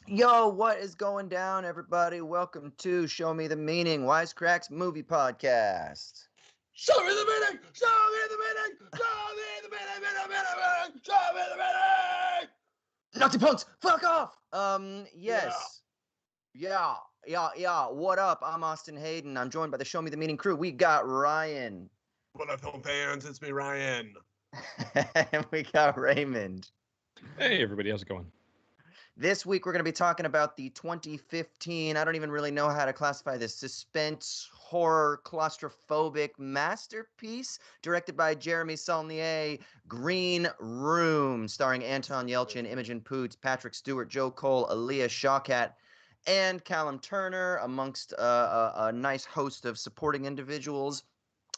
Yo, what is going down, everybody? Welcome to Show Me the Meaning, Wisecrack's movie podcast. Show me the meaning! Show me the meaning! Show me the meaning! Show me the meaning! Nazi punks, fuck off! Yes. Yeah. What up? I'm Austin Hayden. I'm joined by the Show Me the Meaning crew. We got Ryan. What up, film fans? It's me, Ryan. And we got Raymond. Hey, everybody. How's it going? This week, we're going to be talking about the 2015, I don't even really know how to classify this, suspense, horror, claustrophobic masterpiece directed by Jeremy Saulnier, Green Room, starring Anton Yelchin, Imogen Poots, Patrick Stewart, Joe Cole, Aaliyah Shawkat, and Callum Turner, amongst a nice host of supporting individuals.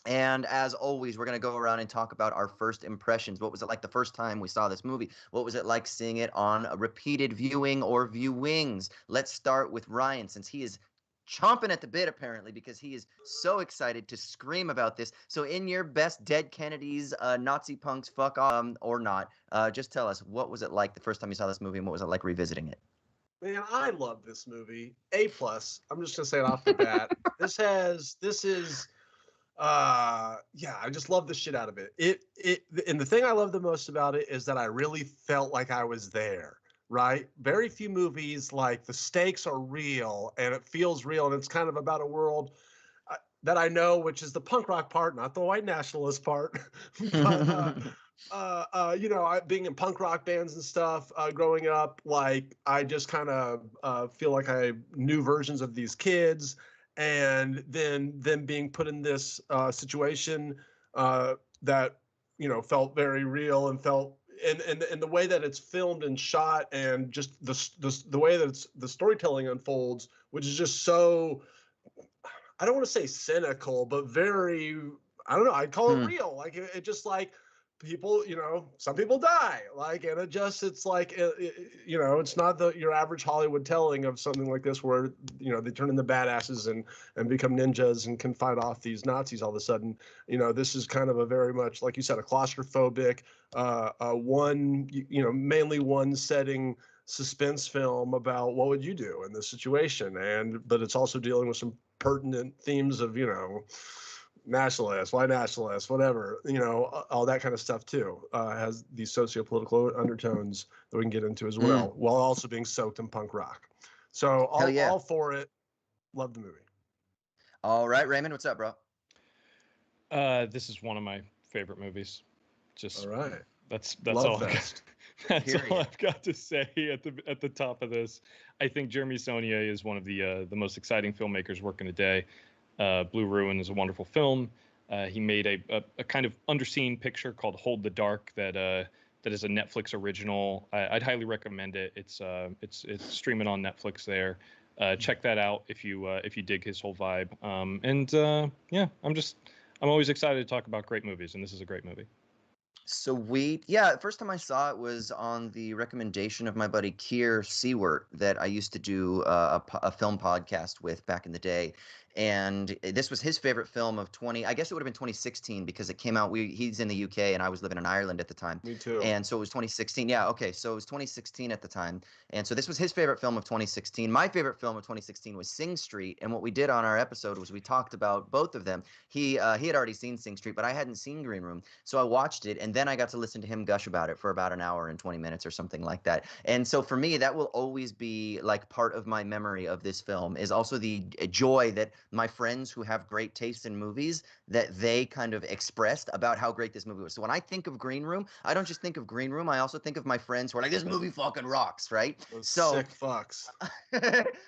And as always, we're going to go around and talk about our first impressions. What was it like the first time we saw this movie? What was it like seeing it on a repeated viewing or viewings? Let's start with Ryan, since he is chomping at the bit, apparently, because he is so excited to scream about this. So in your best Dead Kennedys, Nazi punks, fuck off, or not, just tell us, what was it like the first time you saw this movie, and what was it like revisiting it? Man, I love this movie. A+. I'm just going to say it off the bat. I just love the shit out of it. And the thing I love the most about it is that I really felt like I was there, right? Very few movies, like, the stakes are real and it feels real, and it's kind of about a world that I know, which is the punk rock part, not the white nationalist part. But, being in punk rock bands and stuff, growing up, like, I just kind of feel like I knew versions of these kids. And then them being put in this situation that, felt very real, and felt, and the way that it's filmed and shot, and just the way that the storytelling unfolds, which is just so, I don't want to say cynical, but very, I don't know, I'd call it real. Like, it just, like, people, some people die, like, and it's like, it's not your average Hollywood telling of something like this where, they turn into badasses and become ninjas and can fight off these Nazis all of a sudden. This is kind of a very much, like you said, a claustrophobic, mainly one setting suspense film about what would you do in this situation. But it's also dealing with some pertinent themes of, nationalists, white nationalists, whatever, all that kind of stuff too. Has these socio-political undertones that we can get into as well, while also being soaked in punk rock. So all for it. Love the movie. All right, Raymond, what's up, bro? This is one of my favorite movies. Just all right. That's Love all. Fest. That's all I've got to say at the top of this. I think Jeremy Saulnier is one of the most exciting filmmakers working today. Blue Ruin is a wonderful film. He made a kind of underseen picture called Hold the Dark that is a Netflix original. I'd highly recommend it. It's streaming on Netflix there. Check that out if you dig his whole vibe. I'm always excited to talk about great movies, and this is a great movie. Sweet. Yeah, the first time I saw it was on the recommendation of my buddy Keir Seward that I used to do a film podcast with back in the day. And this was his favorite film of I guess it would have been 2016 because it came out, he's in the UK and I was living in Ireland at the time. Me too. And so it was 2016. Yeah, okay. So it was 2016 at the time. And so this was his favorite film of 2016. My favorite film of 2016 was Sing Street. And what we did on our episode was we talked about both of them. He had already seen Sing Street, but I hadn't seen Green Room. So I watched it, and then I got to listen to him gush about it for about an hour and 20 minutes or something like that. And so for me, that will always be like part of my memory of this film, is also the joy that my friends who have great taste in movies, that they kind of expressed about how great this movie was. So when I think of Green Room, I don't just think of Green Room, I also think of my friends who are like, this movie fucking rocks, right? Those sick fucks.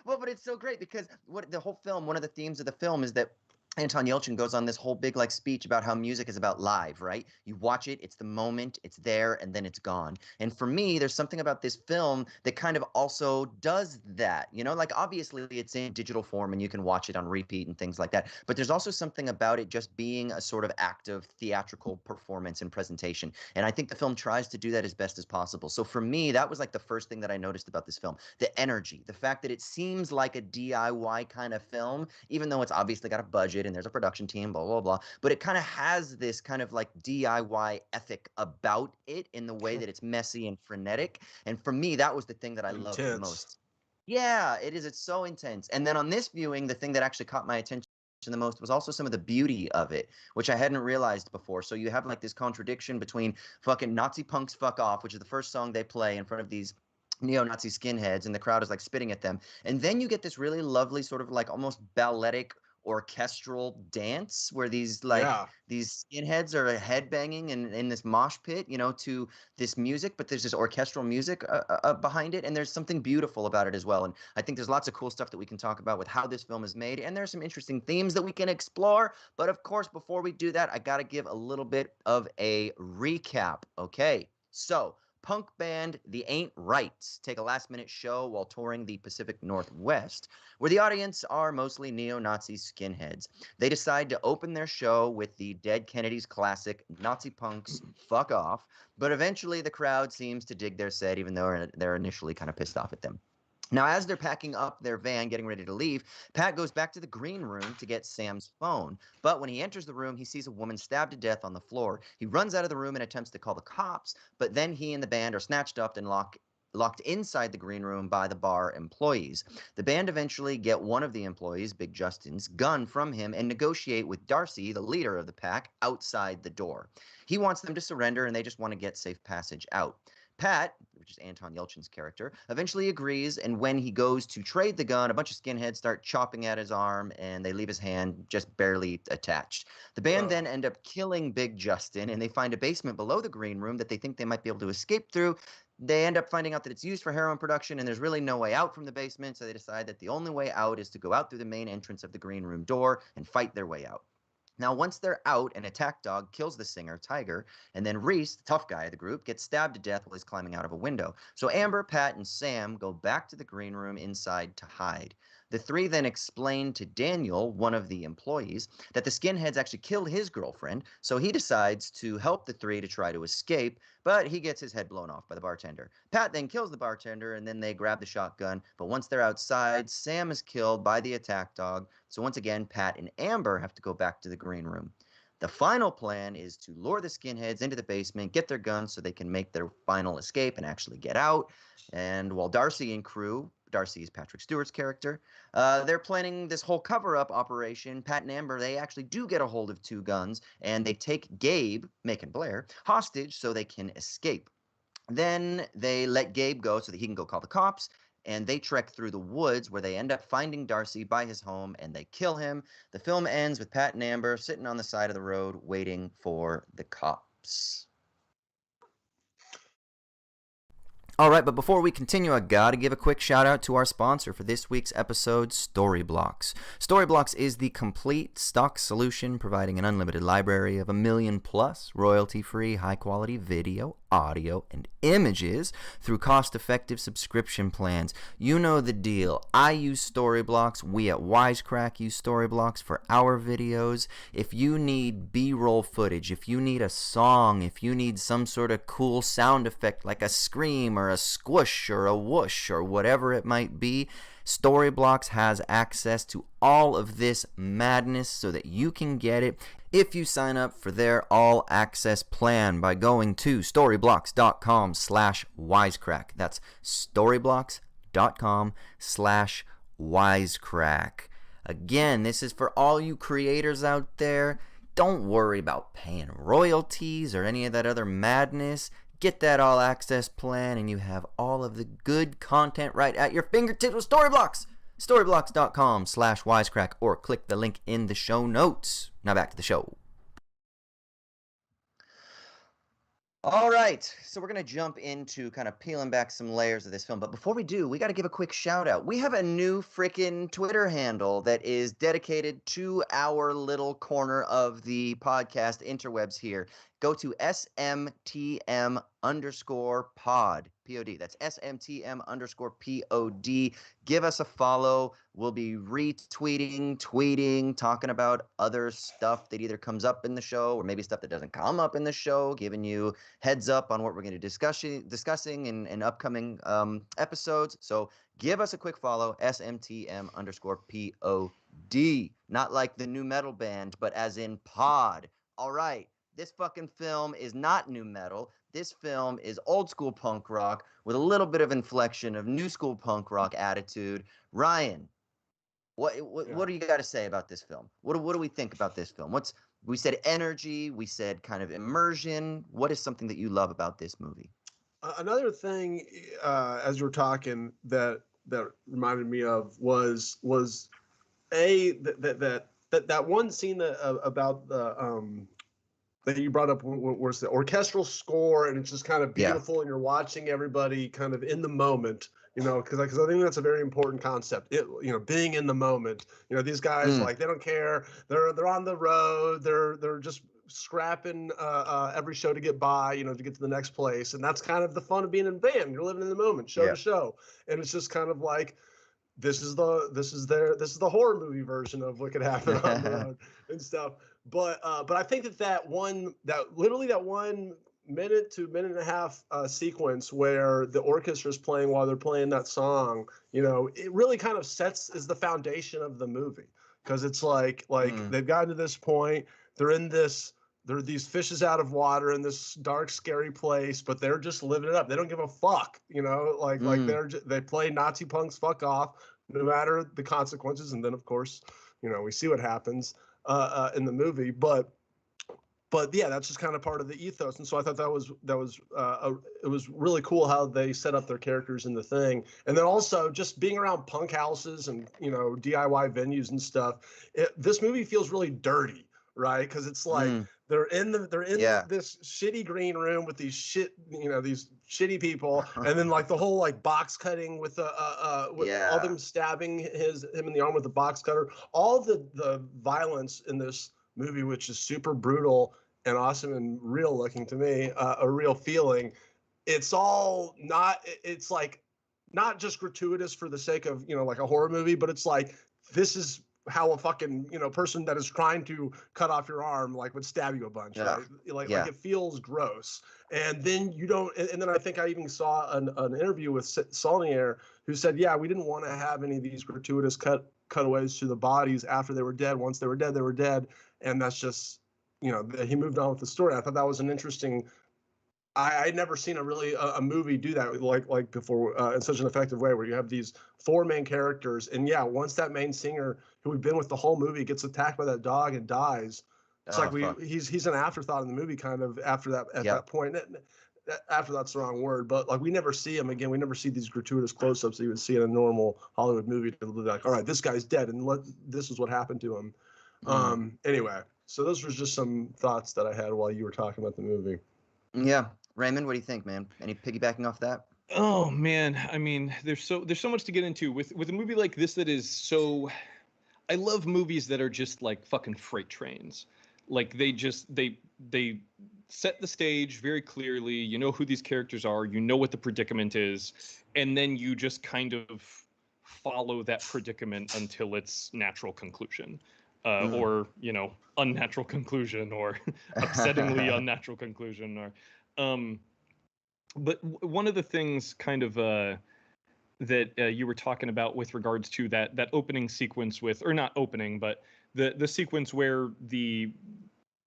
Well, but it's so great because what the whole film, one of the themes of the film is that Anton Yelchin goes on this whole big like speech about how music is about live, right? You watch it, it's the moment, it's there, and then it's gone. And for me, there's something about this film that kind of also does that. Like obviously it's in digital form and you can watch it on repeat and things like that. But there's also something about it just being a sort of active theatrical performance and presentation. And I think the film tries to do that as best as possible. So for me, that was like the first thing that I noticed about this film. The energy, the fact that it seems like a DIY kind of film, even though it's obviously got a budget and there's a production team, blah, blah, blah. But it kind of has this kind of like DIY ethic about it in the way that it's messy and frenetic. And for me, that was the thing that I loved the most. Yeah, it is. It's so intense. And then on this viewing, the thing that actually caught my attention the most was also some of the beauty of it, which I hadn't realized before. So you have like this contradiction between fucking Nazi punks fuck off, which is the first song they play in front of these neo-Nazi skinheads, and the crowd is like spitting at them. And then you get this really lovely sort of like almost balletic orchestral dance where these these skinheads are headbanging in this mosh pit, to this music, but there's this orchestral music behind it, and there's something beautiful about it as well. And I think there's lots of cool stuff that we can talk about with how this film is made, and there's some interesting themes that we can explore. But of course, before we do that, I got to give a little bit of a recap. Okay, so punk band The Ain't Rights take a last-minute show while touring the Pacific Northwest, where the audience are mostly neo-Nazi skinheads. They decide to open their show with the Dead Kennedys classic, Nazi Punks Fuck Off, but eventually the crowd seems to dig their set, even though they're initially kind of pissed off at them. Now, as they're packing up their van, getting ready to leave, Pat goes back to the green room to get Sam's phone. But when he enters the room, he sees a woman stabbed to death on the floor. He runs out of the room and attempts to call the cops, but then he and the band are snatched up and locked inside the green room by the bar employees. The band eventually get one of the employees, Big Justin's, gun from him and negotiate with Darcy, the leader of the pack, outside the door. He wants them to surrender, and they just want to get safe passage out. Pat, which is Anton Yelchin's character, eventually agrees, and when he goes to trade the gun, a bunch of skinheads start chopping at his arm, and they leave his hand just barely attached. The band then end up killing Big Justin, and they find a basement below the green room that they think they might be able to escape through. They end up finding out that it's used for heroin production, and there's really no way out from the basement, so they decide that the only way out is to go out through the main entrance of the green room door and fight their way out. Now, once they're out, an attack dog kills the singer, Tiger, and then Reese, the tough guy of the group, gets stabbed to death while he's climbing out of a window. So Amber, Pat, and Sam go back to the green room inside to hide. The three then explain to Daniel, one of the employees, that the skinheads actually killed his girlfriend, so he decides to help the three to try to escape, but he gets his head blown off by the bartender. Pat then kills the bartender, and then they grab the shotgun, but once they're outside, Sam is killed by the attack dog, so once again, Pat and Amber have to go back to the green room. The final plan is to lure the skinheads into the basement, get their guns so they can make their final escape and actually get out. And while Darcy and crew, Darcy is Patrick Stewart's character, they're planning this whole cover-up operation. Pat and Amber, they actually do get a hold of two guns, and they take Gabe, Macon Blair, hostage so they can escape. Then they let Gabe go so that he can go call the cops, and they trek through the woods where they end up finding Darcy by his home, and they kill him. The film ends with Pat and Amber sitting on the side of the road waiting for the cops. All right, but before we continue, I gotta give a quick shout out to our sponsor for this week's episode, Storyblocks. Storyblocks is the complete stock solution, providing an unlimited library of 1 million plus royalty-free, high-quality video, audio, and images through cost-effective subscription plans. You know the deal. I use Storyblocks. We at Wisecrack use Storyblocks for our videos. If you need B-roll footage, if you need a song, if you need some sort of cool sound effect like a scream or a squish or a whoosh or whatever it might be, Storyblocks has access to all of this madness so that you can get it if you sign up for their all-access plan by going to storyblocks.com/wisecrack. That's storyblocks.com/wisecrack. Again, this is for all you creators out there. Don't worry about paying royalties or any of that other madness. Get that all-access plan, and you have all of the good content right at your fingertips with Storyblocks. Storyblocks.com/wisecrack, or click the link in the show notes. Now back to the show. All right, so we're going to jump into kind of peeling back some layers of this film. But before we do, we got to give a quick shout out. We have a new freaking Twitter handle that is dedicated to our little corner of the podcast interwebs here. Go to SMTM underscore pod, P-O-D. That's SMTM underscore P-O-D. Give us a follow. We'll be retweeting, tweeting, talking about other stuff that either comes up in the show or maybe stuff that doesn't come up in the show, giving you heads up on what we're going to discussing in upcoming episodes. So give us a quick follow, SMTM underscore POD. Not like the new metal band, but as in pod. All right. This fucking film is not new metal. This film is old school punk rock with a little bit of inflection of new school punk rock attitude. Ryan, what do you got to say about this film? What do we think about this film? We said energy, we said kind of immersion. What is something that you love about this movie? Another thing, as you were talking, that reminded me of was that one scene about the that you brought up, was the orchestral score, and it's just kind of beautiful, and you're watching everybody kind of in the moment, because I think that's a very important concept. Being in the moment. These guys like they don't care. They're on the road. They're just scrapping every show to get by, to get to the next place, and that's kind of the fun of being in a band. You're living in the moment, show to show, and it's just kind of like. This is the horror movie version of what could happen on the road and stuff. But I think that one minute to minute and a half sequence where the orchestra is playing while they're playing that song, it really kind of is the foundation of the movie, because it's like they've gotten to this point, there are these fishes out of water in this dark, scary place, but they're just living it up. They don't give a fuck, they play Nazi punks fuck off, no matter the consequences. And then, of course, we see what happens in the movie. But yeah, that's just kind of part of the ethos. And so I thought it was really cool how they set up their characters in the thing. And then also just being around punk houses and DIY venues and stuff. This movie feels really dirty, right? Because it's like they're in this shitty green room with these shitty people, and then like the whole like box cutting with all them stabbing him in the arm with the box cutter. All the violence in this movie, which is super brutal and awesome and real looking to me, a real feeling. It's all it's like not just gratuitous for the sake of like a horror movie, but it's like this is how a fucking person that is trying to cut off your arm would stab you a bunch, right? Like it feels gross. And then and then I think I even saw an interview with Saulnier, who said, we didn't want to have any of these gratuitous cutaways to the bodies after they were dead. Once they were dead, they were dead, and that's just he moved on with the story. I thought that was an interesting. I'd never seen a movie do that like before in such an effective way, where you have these four main characters, and once that main singer who we've been with the whole movie gets attacked by that dog and dies, it's he's an afterthought in the movie kind of after that that point. After that's the wrong word, but we never see him again. We never see these gratuitous close-ups that you would see in a normal Hollywood movie to be like, all right, this guy's dead, and this is what happened to him. Anyway, so those were just some thoughts that I had while you were talking about the movie. Yeah. Raymond, what do you think, man? Any piggybacking off that? Oh man, I mean, there's so much to get into with a movie like this that is so. I love movies that are just like fucking freight trains. Like they set the stage very clearly. You know who these characters are. You know what the predicament is, and then you just kind of follow that predicament until its natural conclusion. Or unnatural conclusion, or upsettingly unnatural conclusion, or but one of the things kind of that you were talking about with regards to that opening sequence or not opening, but the sequence where the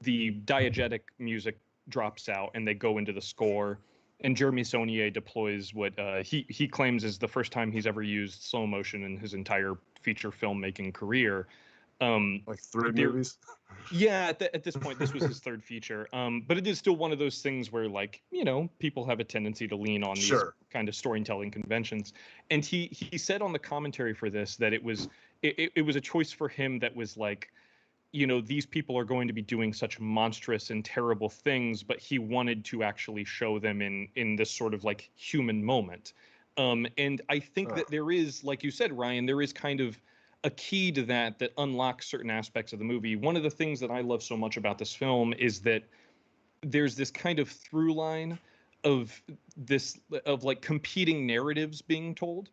diegetic music drops out and they go into the score, and Jeremy Saulnier deploys what he claims is the first time he's ever used slow motion in his entire feature filmmaking career. Like 3 movies. Yeah, at this point, this was his third feature. But it is still one of those things where, people have a tendency to lean on these kind of storytelling conventions. And he said on the commentary for this that it was a choice for him that was you know, these people are going to be doing such monstrous and terrible things, but he wanted to actually show them in this sort of like human moment. And I think that there is, like you said, Ryan, there is kind of a key to that unlocks certain aspects of the movie. One of the things that I love so much about this film is that there's this kind of through line of like competing narratives being told,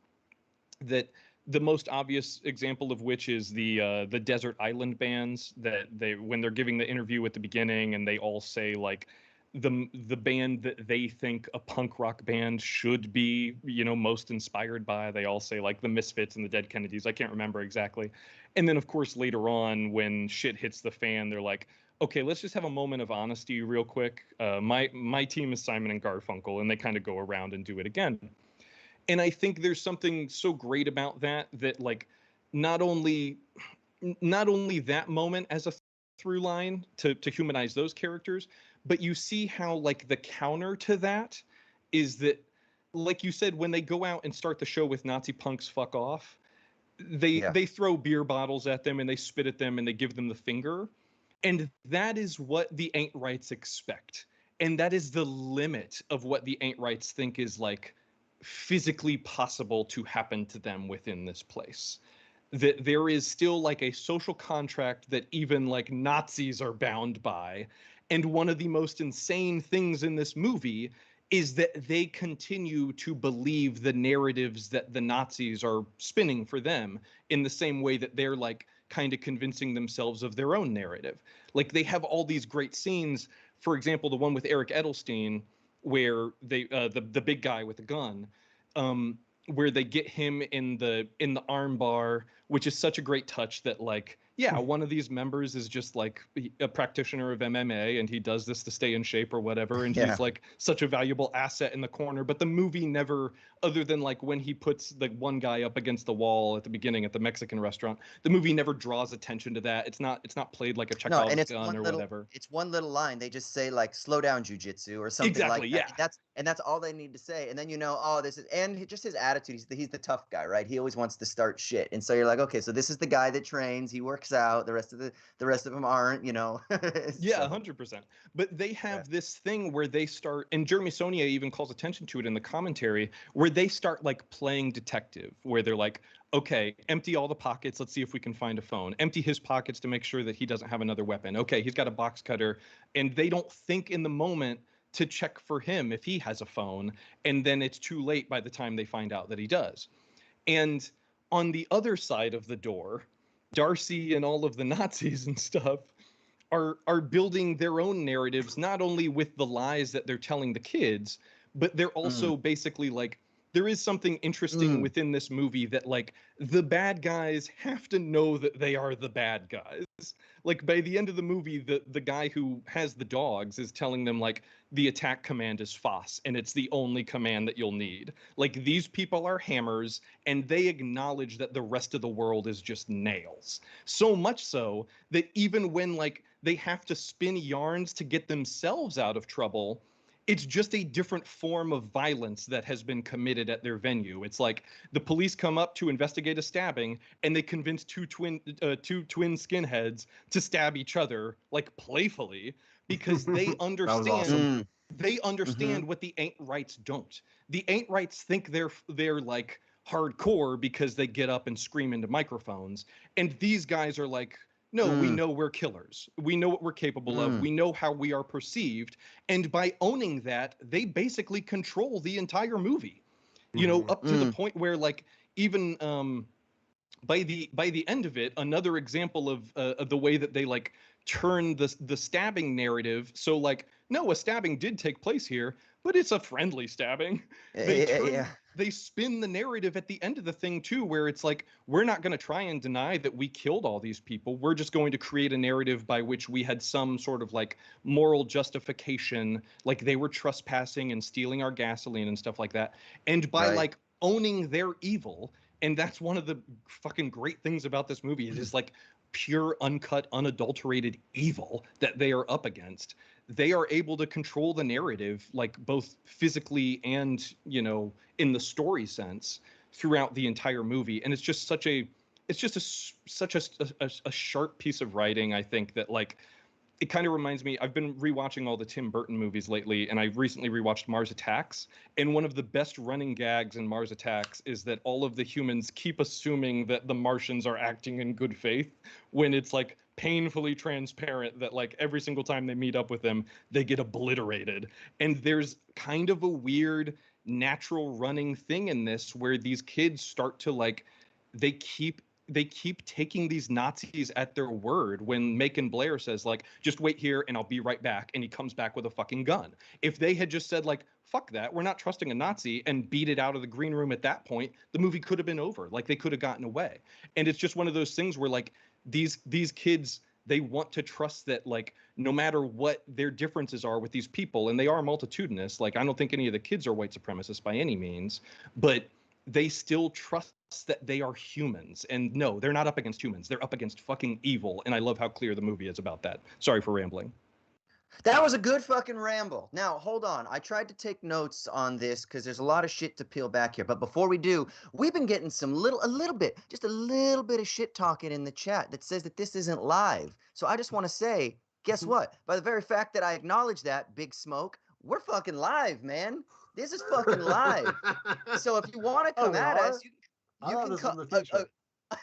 that the most obvious example of which is the desert island bands, that they, when they're giving the interview at the beginning, and they all say like the band that they think a punk rock band should be, you know, most inspired by, they all say like the Misfits and the Dead Kennedys. I can't remember exactly. And then of course later on, when shit hits the fan, they're like, okay, let's just have a moment of honesty real quick. My team is Simon and Garfunkel, and they kind of go around and do it again. And I think there's something so great about that like not only that moment as a through line to humanize those characters, but you see how like the counter to that is that, like you said, when they go out and start the show with Nazi punks fuck off, they throw beer bottles at them and they spit at them and they give them the finger. And that is what the Ain't Rights expect. And that is the limit of what the Ain't Rights think is like physically possible to happen to them within this place. That there is still like a social contract that even like Nazis are bound by. And one of the most insane things in this movie is that they continue to believe the narratives that the Nazis are spinning for them, in the same way that they're like kind of convincing themselves of their own narrative. Like they have all these great scenes. For example, the one with Eric Edelstein, where they the big guy with the gun, where they get him in the arm bar, which is such a great touch that like, yeah, one of these members is just like a practitioner of MMA and he does this to stay in shape or whatever, and he's like such a valuable asset in the corner. But the movie never, other than like when he puts the one guy up against the wall at the beginning at the Mexican restaurant, the movie never draws attention to that. It's not played like a Chekhov's gun or whatever. It's one little line. They just say like "slow down, jujitsu" or something like that. Yeah. And that's all they need to say. And then you know, oh, this is, and just his attitude. He's the tough guy, right? He always wants to start shit. And so you're like, okay, so this is the guy that trains. He works out. The rest of them aren't, you know. Yeah, 100%. But they have this thing where they start, and Jeremy Saulnier even calls attention to it in the commentary, where they start like playing detective, where they're like, okay, empty all the pockets. Let's see if we can find a phone. Empty his pockets to make sure that he doesn't have another weapon. Okay, he's got a box cutter. And they don't think in the moment to check for him if he has a phone. And then it's too late by the time they find out that he does. And on the other side of the door, Darcy and all of the Nazis and stuff are building their own narratives, not only with the lies that they're telling the kids, but they're also basically like, there is something interesting within this movie that like the bad guys have to know that they are the bad guys. Like by the end of the movie, the guy who has the dogs is telling them like the attack command is FOSS and it's the only command that you'll need. Like these people are hammers and they acknowledge that the rest of the world is just nails. So much so that even when like they have to spin yarns to get themselves out of trouble, it's just a different form of violence that has been committed at their venue. It's like the police come up to investigate a stabbing and they convince two twin skinheads to stab each other like playfully because they understand awesome. they understand what the Ain't Rights don't. The Ain't Rights think they're like hardcore because they get up and scream into microphones, and these guys are like, no, we know we're killers. We know what we're capable of. We know how we are perceived. And by owning that, they basically control the entire movie. You know, up to the point where like even by the end of it, another example of the way that they like turn the stabbing narrative. So like, no, a stabbing did take place here, but it's a friendly stabbing. They spin the narrative at the end of the thing too, where it's like, we're not going to try and deny that we killed all these people. We're just going to create a narrative by which we had some sort of like moral justification, like they were trespassing and stealing our gasoline and stuff like that. And by like owning their evil, and that's one of the fucking great things about this movie, is just like pure, uncut, unadulterated evil that they are up against. They are able to control the narrative, like both physically and, you know, in the story sense throughout the entire movie. And it's just such a it's just such a sharp piece of writing. I think that like it kind of reminds me, I've been rewatching all the Tim Burton movies lately, and I recently rewatched Mars Attacks. And one of the best running gags in Mars Attacks is that all of the humans keep assuming that the Martians are acting in good faith when it's like painfully transparent that like every single time they meet up with them, they get obliterated. And there's kind of a weird natural running thing in this where these kids start to like, they keep taking these Nazis at their word when Macon Blair says like, just wait here and I'll be right back. And he comes back with a fucking gun. If they had just said like, fuck that, we're not trusting a Nazi and beat it out of the green room at that point, the movie could have been over. Like they could have gotten away. And it's just one of those things where like these kids, they want to trust that like no matter what their differences are with these people, and they are multitudinous, like I don't think any of the kids are white supremacists by any means, but they still trust that they are humans. And no, they're not up against humans. They're up against fucking evil. And I love how clear the movie is about that. Sorry for rambling. That was a good fucking ramble. Now, hold on. I tried to take notes on this because there's a lot of shit to peel back here. But before we do, we've been getting just a little bit of shit talking in the chat that says that this isn't live. So I just want to say, guess what? By the very fact that I acknowledge that, Big Smoke, we're fucking live, man. This is fucking live. So if you want to come at us, you can come.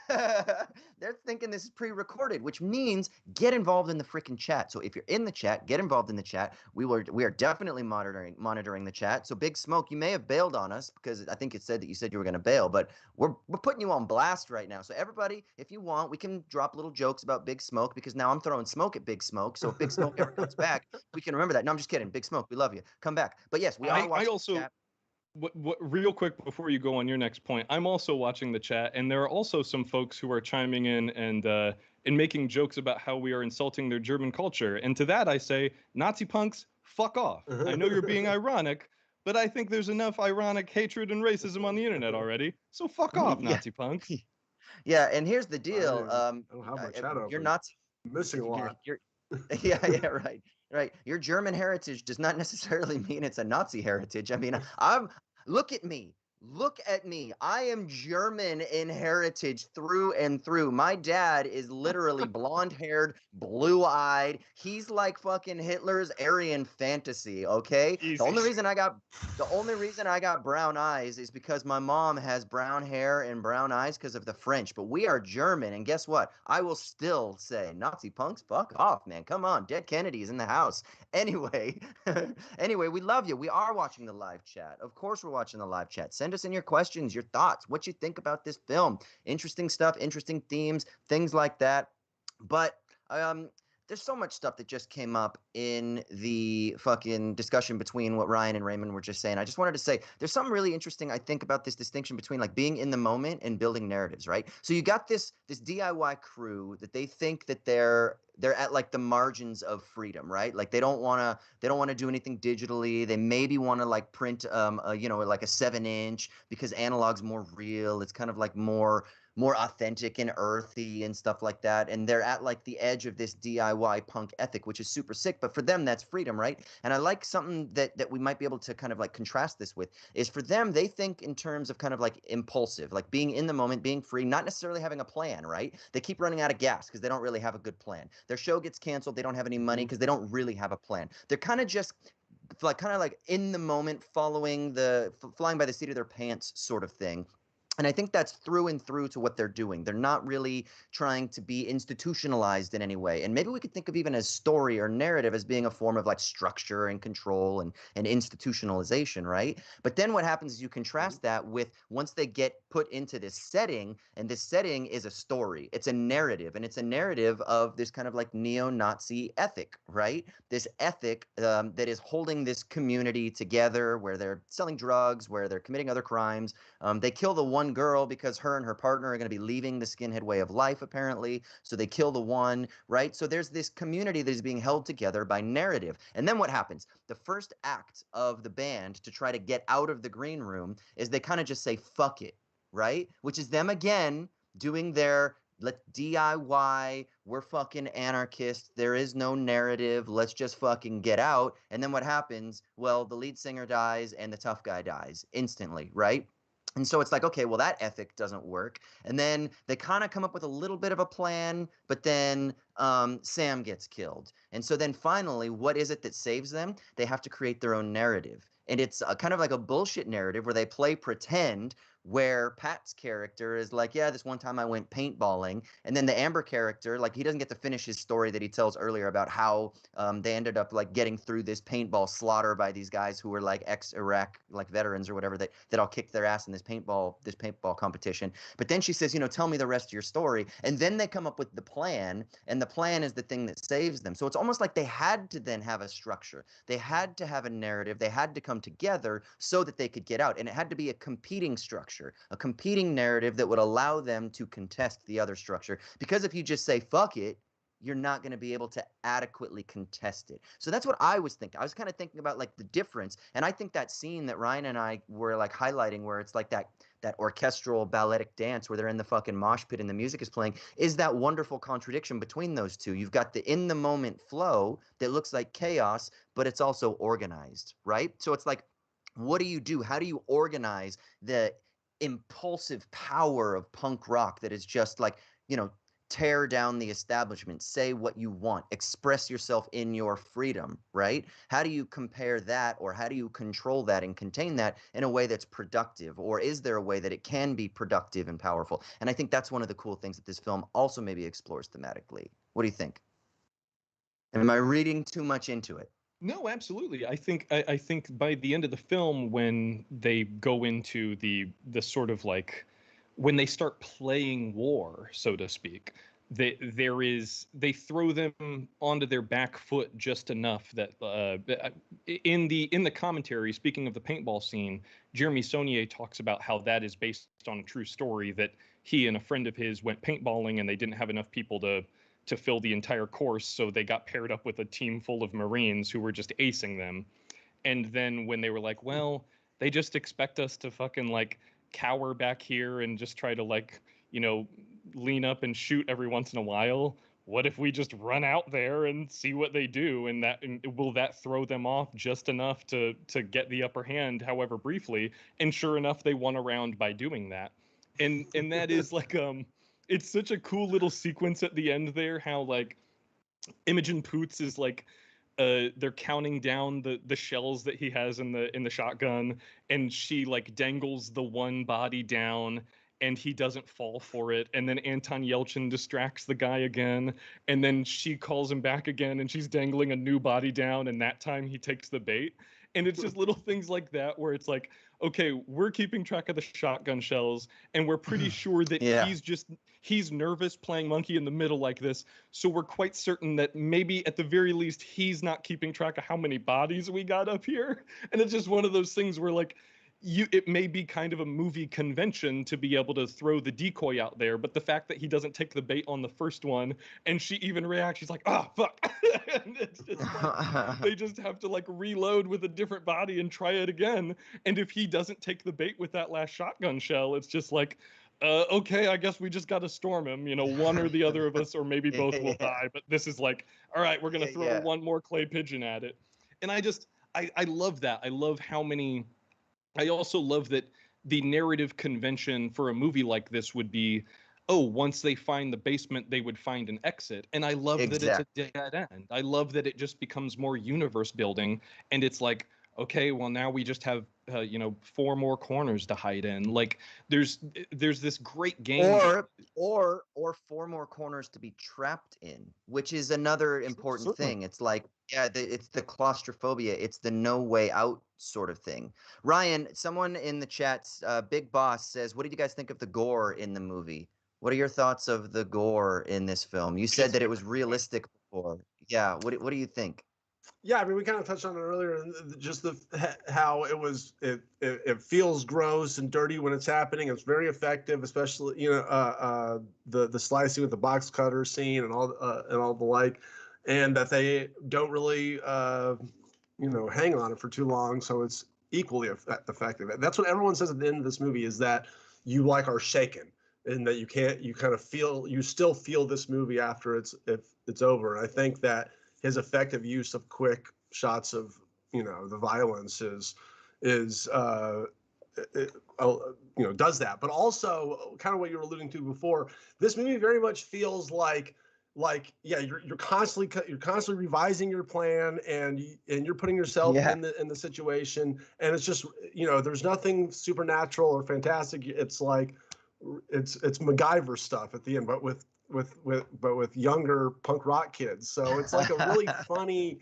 They're thinking this is pre-recorded, which means get involved in the freaking chat. So if you're in the chat, get involved in the chat. We are definitely monitoring the chat. So Big Smoke, you may have bailed on us because I think it said that you said you were going to bail, but we're putting you on blast right now. So everybody, if you want, we can drop little jokes about Big Smoke because now I'm throwing smoke at Big Smoke. So if Big Smoke ever comes back, we can remember that. No, I'm just kidding. Big Smoke, we love you. Come back. But yes, we are watching the chat. What real quick before you go on your next point, I'm also watching the chat, and there are also some folks who are chiming in and making jokes about how we are insulting their German culture. And to that I say, Nazi punks, fuck off. I know you're being ironic, but I think there's enough ironic hatred and racism on the internet already. So fuck off, Nazi punks. Yeah, and here's the deal. You're Nazi. Missing a lot. Yeah, right. Your German heritage does not necessarily mean it's a Nazi heritage. I mean, look at me. Look at me. I am German in heritage through and through. My dad is literally blonde-haired, blue-eyed. He's like fucking Hitler's Aryan fantasy, okay? Easy. The only reason I got brown eyes is because my mom has brown hair and brown eyes because of the French. But we are German, and guess what? I will still say, Nazi punks, fuck off, man. Come on, Dead Kennedy's in the house. Anyway, we love you. We are watching the live chat. Of course we're watching the live chat. Send us in your questions, your thoughts, what you think about this film. Interesting stuff, interesting themes, things like that. But there's so much stuff that just came up in the fucking discussion between what Ryan and Raymond were just saying. I just wanted to say there's something really interesting, I think, about this distinction between like being in the moment and building narratives, right? So you got this DIY crew that they think that they're at like the margins of freedom, right? Like they don't want to do anything digitally. They maybe want to like print like a 7-inch because analog's more real. It's kind of like more authentic and earthy and stuff like that. And they're at like the edge of this DIY punk ethic, which is super sick. But for them, that's freedom, right? And I like something that we might be able to kind of like contrast this with is for them, they think in terms of kind of like impulsive, like being in the moment, being free, not necessarily having a plan, right? They keep running out of gas because they don't really have a good plan. Their show gets canceled. They don't have any money because they don't really have a plan. They're kind of just like in the moment, flying by the seat of their pants sort of thing. And I think that's through and through to what they're doing. They're not really trying to be institutionalized in any way. And maybe we could think of even as story or narrative as being a form of like structure and control and institutionalization, right? But then what happens is you contrast that with once they get put into this setting, and this setting is a story. It's a narrative, and it's a narrative of this kind of like neo-Nazi ethic, right? This ethic that is holding this community together where they're selling drugs, where they're committing other crimes. They kill the one girl because her and her partner are going to be leaving the skinhead way of life, apparently. So they kill the one, right? So there's this community that is being held together by narrative. And then what happens? The first act of the band to try to get out of the green room is they kind of just say, fuck it, right? Which is them again doing their let's DIY, we're fucking anarchists, there is no narrative, let's just fucking get out. And then what happens? Well, the lead singer dies and the tough guy dies instantly, right? And so it's like, okay, well, that ethic doesn't work. And then they kind of come up with a little bit of a plan, but then Sam gets killed. And so then finally, what is it that saves them? They have to create their own narrative. And it's kind of like a bullshit narrative where they play pretend, where Pat's character is like, yeah, this one time I went paintballing. And then the Amber character, like, he doesn't get to finish his story that he tells earlier about how they ended up like getting through this paintball slaughter by these guys who were like ex-Iraq like veterans or whatever that all kicked their ass in this paintball competition. But then she says, you know, tell me the rest of your story. And then they come up with the plan, and the plan is the thing that saves them. So it's almost like they had to then have a structure. They had to have a narrative. They had to come together so that they could get out. And it had to be a competing structure, a competing narrative that would allow them to contest the other structure. Because if you just say, fuck it, you're not going to be able to adequately contest it. So that's what I was thinking. I was kind of thinking about like the difference. And I think that scene that Ryan and I were like highlighting, where it's like that orchestral balletic dance where they're in the fucking mosh pit and the music is playing, is that wonderful contradiction between those two. You've got the in the moment flow that looks like chaos, but it's also organized, right? So it's like, what do you do? How do you organize the impulsive power of punk rock that is just like, you know, tear down the establishment, say what you want, express yourself in your freedom, right? How do you compare that, or how do you control that and contain that in a way that's productive? Or is there a way that it can be productive and powerful? And I think that's one of the cool things that this film also maybe explores thematically. What do you think? Am I reading too much into it? No, absolutely. I think by the end of the film, when they go into the sort of like when they start playing war, so to speak, they throw them onto their back foot just enough that in the commentary, speaking of the paintball scene, Jeremy Saulnier talks about how that is based on a true story, that he and a friend of his went paintballing and they didn't have enough people to fill the entire course, so they got paired up with a team full of Marines who were just acing them. And then when they were like, well, they just expect us to fucking like cower back here and just try to like, you know, lean up and shoot every once in a while. What if we just run out there and see what they do? And will that throw them off just enough to get the upper hand, however briefly? And sure enough, they won a round by doing that. And that is like it's such a cool little sequence at the end there, how like Imogen Poots is like they're counting down the shells that he has in the shotgun, and she like dangles the one body down and he doesn't fall for it, and then Anton Yelchin distracts the guy again, and then she calls him back again and she's dangling a new body down, and that time he takes the bait. And it's just little things like that where it's like, okay, we're keeping track of the shotgun shells and we're pretty sure that Yeah. he's nervous playing monkey in the middle like this, so we're quite certain that maybe at the very least he's not keeping track of how many bodies we got up here. And it's just one of those things where like it may be kind of a movie convention to be able to throw the decoy out there, but the fact that he doesn't take the bait on the first one, and she even reacts, she's like, oh fuck. And it's just like, they just have to like reload with a different body and try it again. And if he doesn't take the bait with that last shotgun shell, it's just like, okay, I guess we just got to storm him. You know, one or the other of us, or maybe both will die. But this is like, all right, we're gonna throw one more clay pigeon at it. And I love that. I love how many. I also love that the narrative convention for a movie like this would be, oh, once they find the basement, they would find an exit. And I love that it's a dead end. I love that it just becomes more universe building. And it's like, okay, well, now we just have, 4 more corners to hide in. Like there's this great game. Or 4 more corners to be trapped in, which is another important thing. It's like, yeah, it's the claustrophobia. It's the no way out sort of thing. Ryan, someone in the chats, Big Boss says, what did you guys think of the gore in the movie? What are your thoughts of the gore in this film? You said that it was realistic before. Yeah, what do you think? Yeah, I mean, we kind of touched on it earlier, just how it feels gross and dirty when it's happening. It's very effective, especially the slicing with the box cutter scene and all the like, and that they don't really hang on it for too long, so it's equally effective. That's what everyone says at the end of this movie, is that you like are shaken, and that you still feel this movie after it's over. And I think that his effective use of quick shots of the violence is does that. But also, kind of what you were alluding to before, this movie very much feels like yeah, you're constantly revising your plan, and you're putting yourself Yeah. in the situation, and it's just there's nothing supernatural or fantastic. It's like it's MacGyver stuff at the end, but with younger punk rock kids. So it's like a really funny.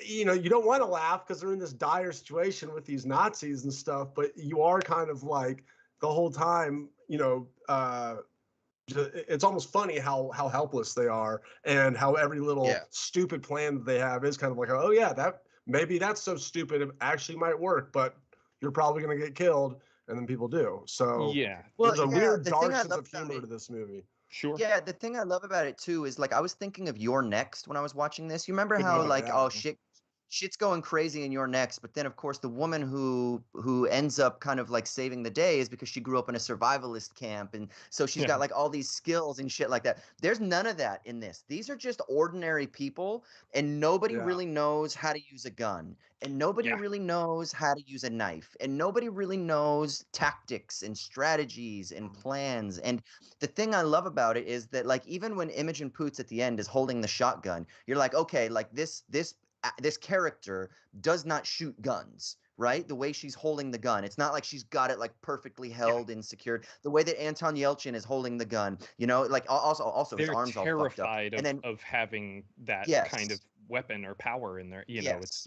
You don't want to laugh because they're in this dire situation with these Nazis and stuff, but you are kind of like the whole time, it's almost funny how helpless they are, and how every little stupid plan that they have is kind of like, oh yeah, that's so stupid it actually might work, but you're probably going to get killed, and then people do. So there's a weird dark sense of humor to this movie. Sure. Yeah, the thing I love about it too is, like, I was thinking of You're Next when I was watching this. You remember how shit's going crazy in You're Next, but then of course the woman who ends up kind of like saving the day is because she grew up in a survivalist camp, and so she's got like all these skills and shit like that. There's none of that in this. These are just ordinary people, and nobody really knows how to use a gun, and nobody really knows how to use a knife, and nobody really knows tactics and strategies and plans. And the thing I love about it is that, like, even when Imogen Poots at the end is holding the shotgun, you're like, okay, like this character does not shoot guns, right? The way she's holding the gun, it's not like she's got it like perfectly held and secured. The way that Anton Yelchin is holding the gun, like also his arms all fucked up. They're terrified of having that kind of weapon or power in there. It's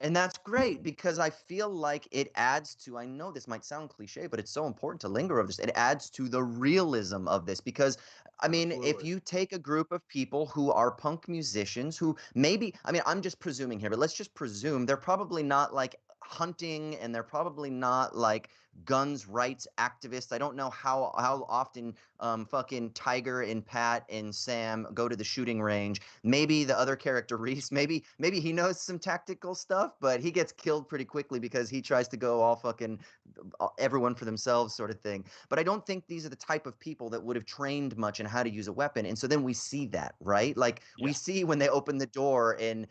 And that's great, because I feel like it adds to, I know this might sound cliche, but it's so important to linger over this. It adds to the realism of this, because, I mean, if you take a group of people who are punk musicians who maybe, I mean, I'm just presuming here, but let's just presume they're probably not like hunting, and they're probably not like guns rights activists. I don't know how often fucking Tiger and Pat and Sam go to the shooting range. Maybe the other character, Reese, maybe he knows some tactical stuff, but he gets killed pretty quickly because he tries to go all fucking everyone for themselves sort of thing. But I don't think these are the type of people that would have trained much in how to use a weapon. And so then we see that, right? Like we see when they open the door, and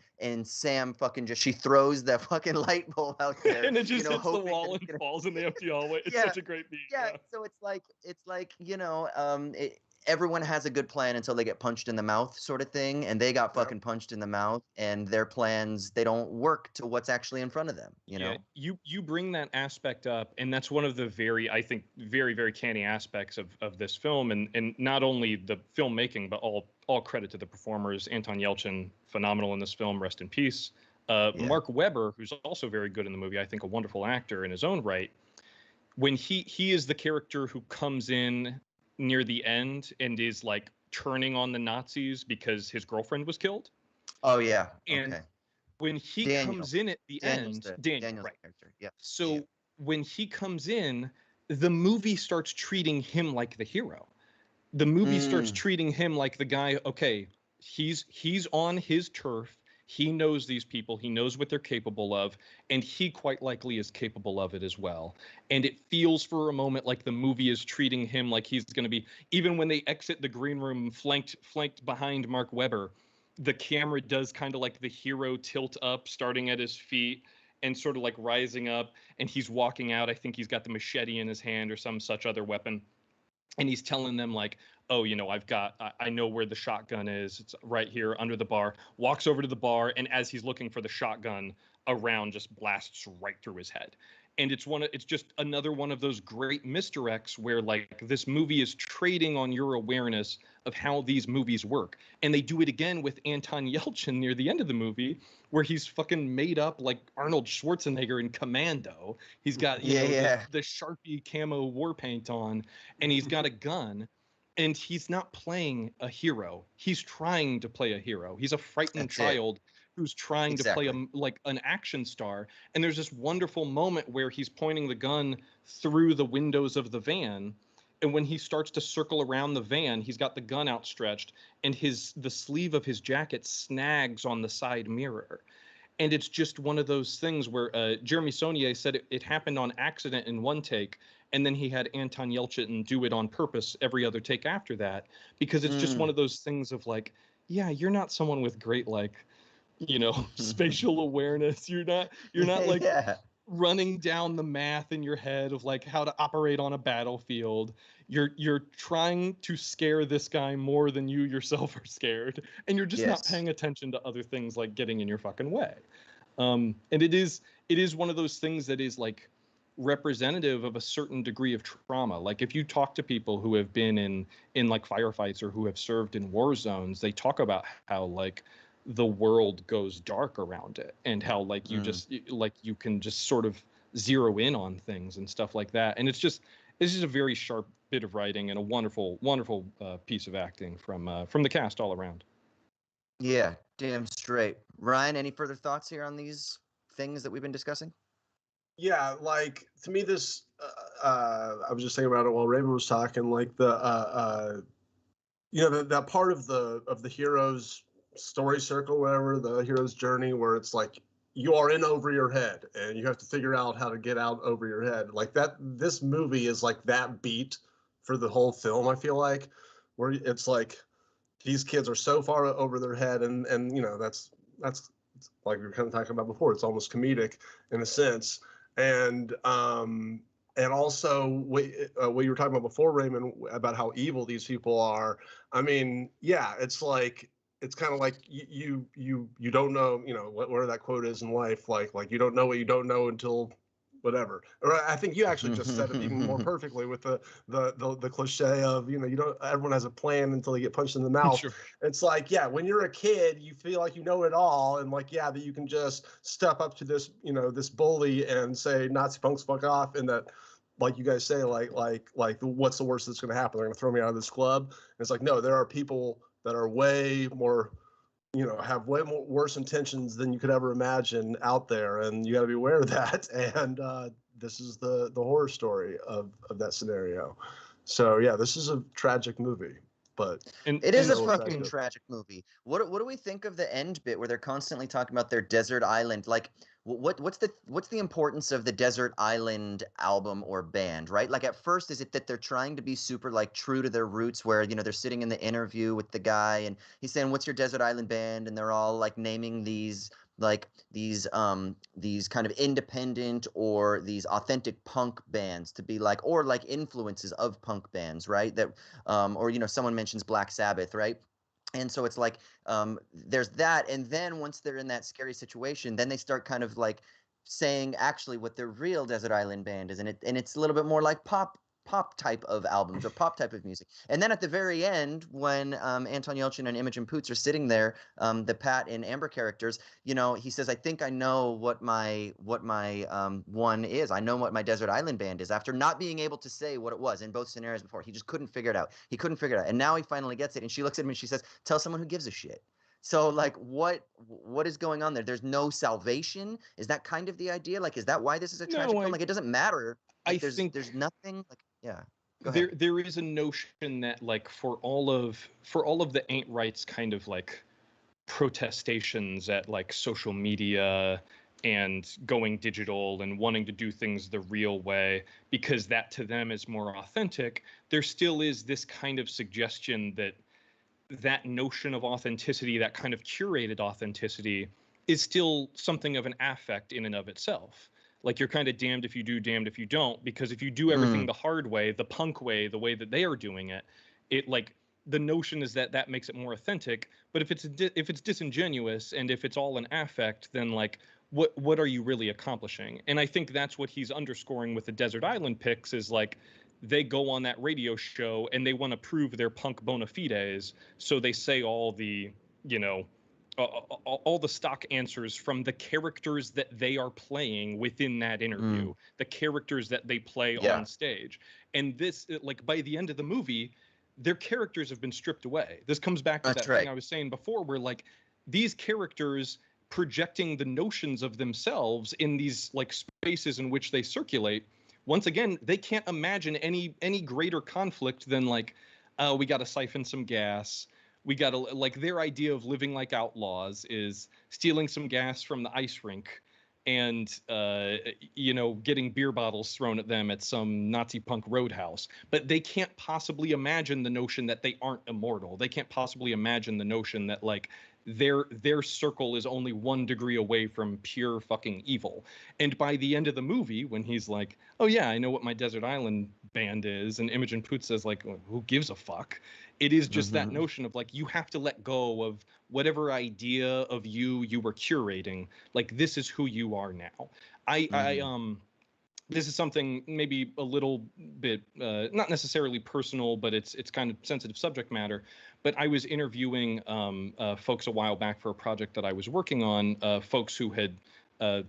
Sam fucking she throws that fucking light bulb out there. And it just hits the wall and falls in the empty hallway. It's such a great beat. Yeah. So it's like everyone has a good plan until they get punched in the mouth, sort of thing, and they got fucking punched in the mouth, and their plans, they don't work to what's actually in front of them. You bring that aspect up, and that's one of the I think very, very canny aspects of this film, and not only the filmmaking, but all credit to the performers. Anton Yelchin, phenomenal in this film, rest in peace. Mark Webber, who's also very good in the movie, I think a wonderful actor in his own right. When he is the character who comes in near the end and is like turning on the Nazis because his girlfriend was killed. Oh yeah. And when he comes in at the end, Daniel's character. Yeah. So when he comes in, the movie starts treating him like the hero. The movie starts treating him like the guy, okay, he's on his turf. He knows these people. He knows what they're capable of, and he quite likely is capable of it as well. And it feels for a moment like the movie is treating him like he's going to be, even when they exit the green room flanked behind Mark Webber, the camera does kind of like the hero tilt up, starting at his feet and sort of like rising up, and he's walking out. I think he's got the machete in his hand or some such other weapon. And he's telling them like, oh, I know where the shotgun is. It's right here under the bar. Walks over to the bar, and as he's looking for the shotgun, a round just blasts right through his head. And it's just another one of those great misdirects where like this movie is trading on your awareness of how these movies work. And they do it again with Anton Yelchin near the end of the movie, where he's fucking made up like Arnold Schwarzenegger in Commando. He's got the Sharpie camo war paint on, and he's got a gun. And he's not playing a hero. He's trying to play a hero. He's a frightened child who's trying to play an action star. And there's this wonderful moment where he's pointing the gun through the windows of the van. And when he starts to circle around the van, he's got the gun outstretched, and the sleeve of his jacket snags on the side mirror. And it's just one of those things where Jeremy Saulnier said it happened on accident in one take, and then he had Anton Yelchin do it on purpose every other take after that, because it's just one of those things of like, yeah, you're not someone with great spatial awareness. You're not like running down the math in your head of like how to operate on a battlefield. You're trying to scare this guy more than you yourself are scared, and you're just not Yes. paying attention to other things like getting in your fucking way. And it is one of those things that is like representative of a certain degree of trauma. Like if you talk to people who have been in like firefights or who have served in war zones, they talk about how like the world goes dark around it, and how like you just like you can just sort of zero in on things and stuff like that. And it's just a very sharp bit of writing and a wonderful piece of acting from the cast all around. Yeah, damn straight. Ryan, any further thoughts here on these things that we've been discussing? Yeah, like to me, this I was just thinking about it while Raven was talking. Like the that part of the hero's story circle, whatever, the hero's journey, where it's like you are in over your head and you have to figure out how to get out over your head. Like that, this movie is like that beat for the whole film. I feel like where it's like these kids are so far over their head, and that's like we were kind of talking about before. It's almost comedic in a sense, and also what you were talking about before, Raymond, about how evil these people are. I mean, yeah, it's like it's kind of like you don't know, where that quote is in life, like you don't know what you don't know until whatever. Or I think you actually just said it even more perfectly with the cliche of, you don't, everyone has a plan until they get punched in the mouth. Sure. It's like, yeah, when you're a kid, you feel like you know it all, and like, yeah, that you can just step up to this, this bully and say Nazi punks fuck off, and that, like you guys say, like what's the worst that's going to happen? They're going to throw me out of this club. And it's like, no, there are people that are way more, have way more worse intentions than you could ever imagine out there, and you got to be aware of that. And this is the horror story of that scenario. So yeah, this is a tragic movie, but it is a so fucking effective. tragic movie. What do we think of the end bit where they're constantly talking about their desert island? Like, what's the importance of the desert island album or band, right? Like at first, is it that they're trying to be super like true to their roots, where they're sitting in the interview with the guy and he's saying, "What's your desert island band?" and they're all like naming these kind of independent or these authentic punk bands to be like, or like influences of punk bands, right? That or someone mentions Black Sabbath, right? And so it's like there's that, and then once they're in that scary situation, then they start kind of like saying actually what their real desert island band is, and it's a little bit more like pop type of albums or pop type of music. And then at the very end, when Anton Yelchin and Imogen Poots are sitting there, the Pat and Amber characters, he says, "I think I know what my one is. I know what my desert island band is." After not being able to say what it was in both scenarios before, he just couldn't figure it out. He couldn't figure it out, and now he finally gets it. And she looks at him and she says, "Tell someone who gives a shit." So like, what is going on there? There's no salvation. Is that kind of the idea? Like, is that why this is a tragic film? Like, it doesn't matter. Like, I think there's nothing. Like, yeah. Go ahead. There is a notion that like for all of the ain't rights kind of like protestations at like social media and going digital and wanting to do things the real way because that to them is more authentic, there still is this kind of suggestion that that notion of authenticity, that kind of curated authenticity, is still something of an affect in and of itself. Like you're kind of damned if you do, damned if you don't, because if you do everything the hard way, the punk way, the way that they are doing it, it like the notion is that that makes it more authentic. But if it's disingenuous and if it's all an affect, then like what are you really accomplishing? And I think that's what he's underscoring with the Desert Island picks is like they go on that radio show and they want to prove their punk bona fides, so they say all the all the stock answers from the characters that they are playing within that interview, the characters that they play on stage. And this, like, by the end of the movie, their characters have been stripped away. This comes back to that thing I was saying before, where like these characters projecting the notions of themselves in these like spaces in which they circulate. Once again, they can't imagine any greater conflict than like, we got to siphon some gas. We got to, like, their idea of living like outlaws is stealing some gas from the ice rink and, getting beer bottles thrown at them at some Nazi punk roadhouse. But they can't possibly imagine the notion that they aren't immortal. They can't possibly imagine the notion that, like, their circle is only 1 degree away from pure fucking evil. And by the end of the movie, when he's like, oh yeah, I know what my desert island band is, and Imogen Poots says like, who gives a fuck? It is just that notion of like, you have to let go of whatever idea of you were curating. Like, this is who you are now. This is something maybe a little bit not necessarily personal, but it's kind of sensitive subject matter. But I was interviewing folks a while back for a project that I was working on, folks who had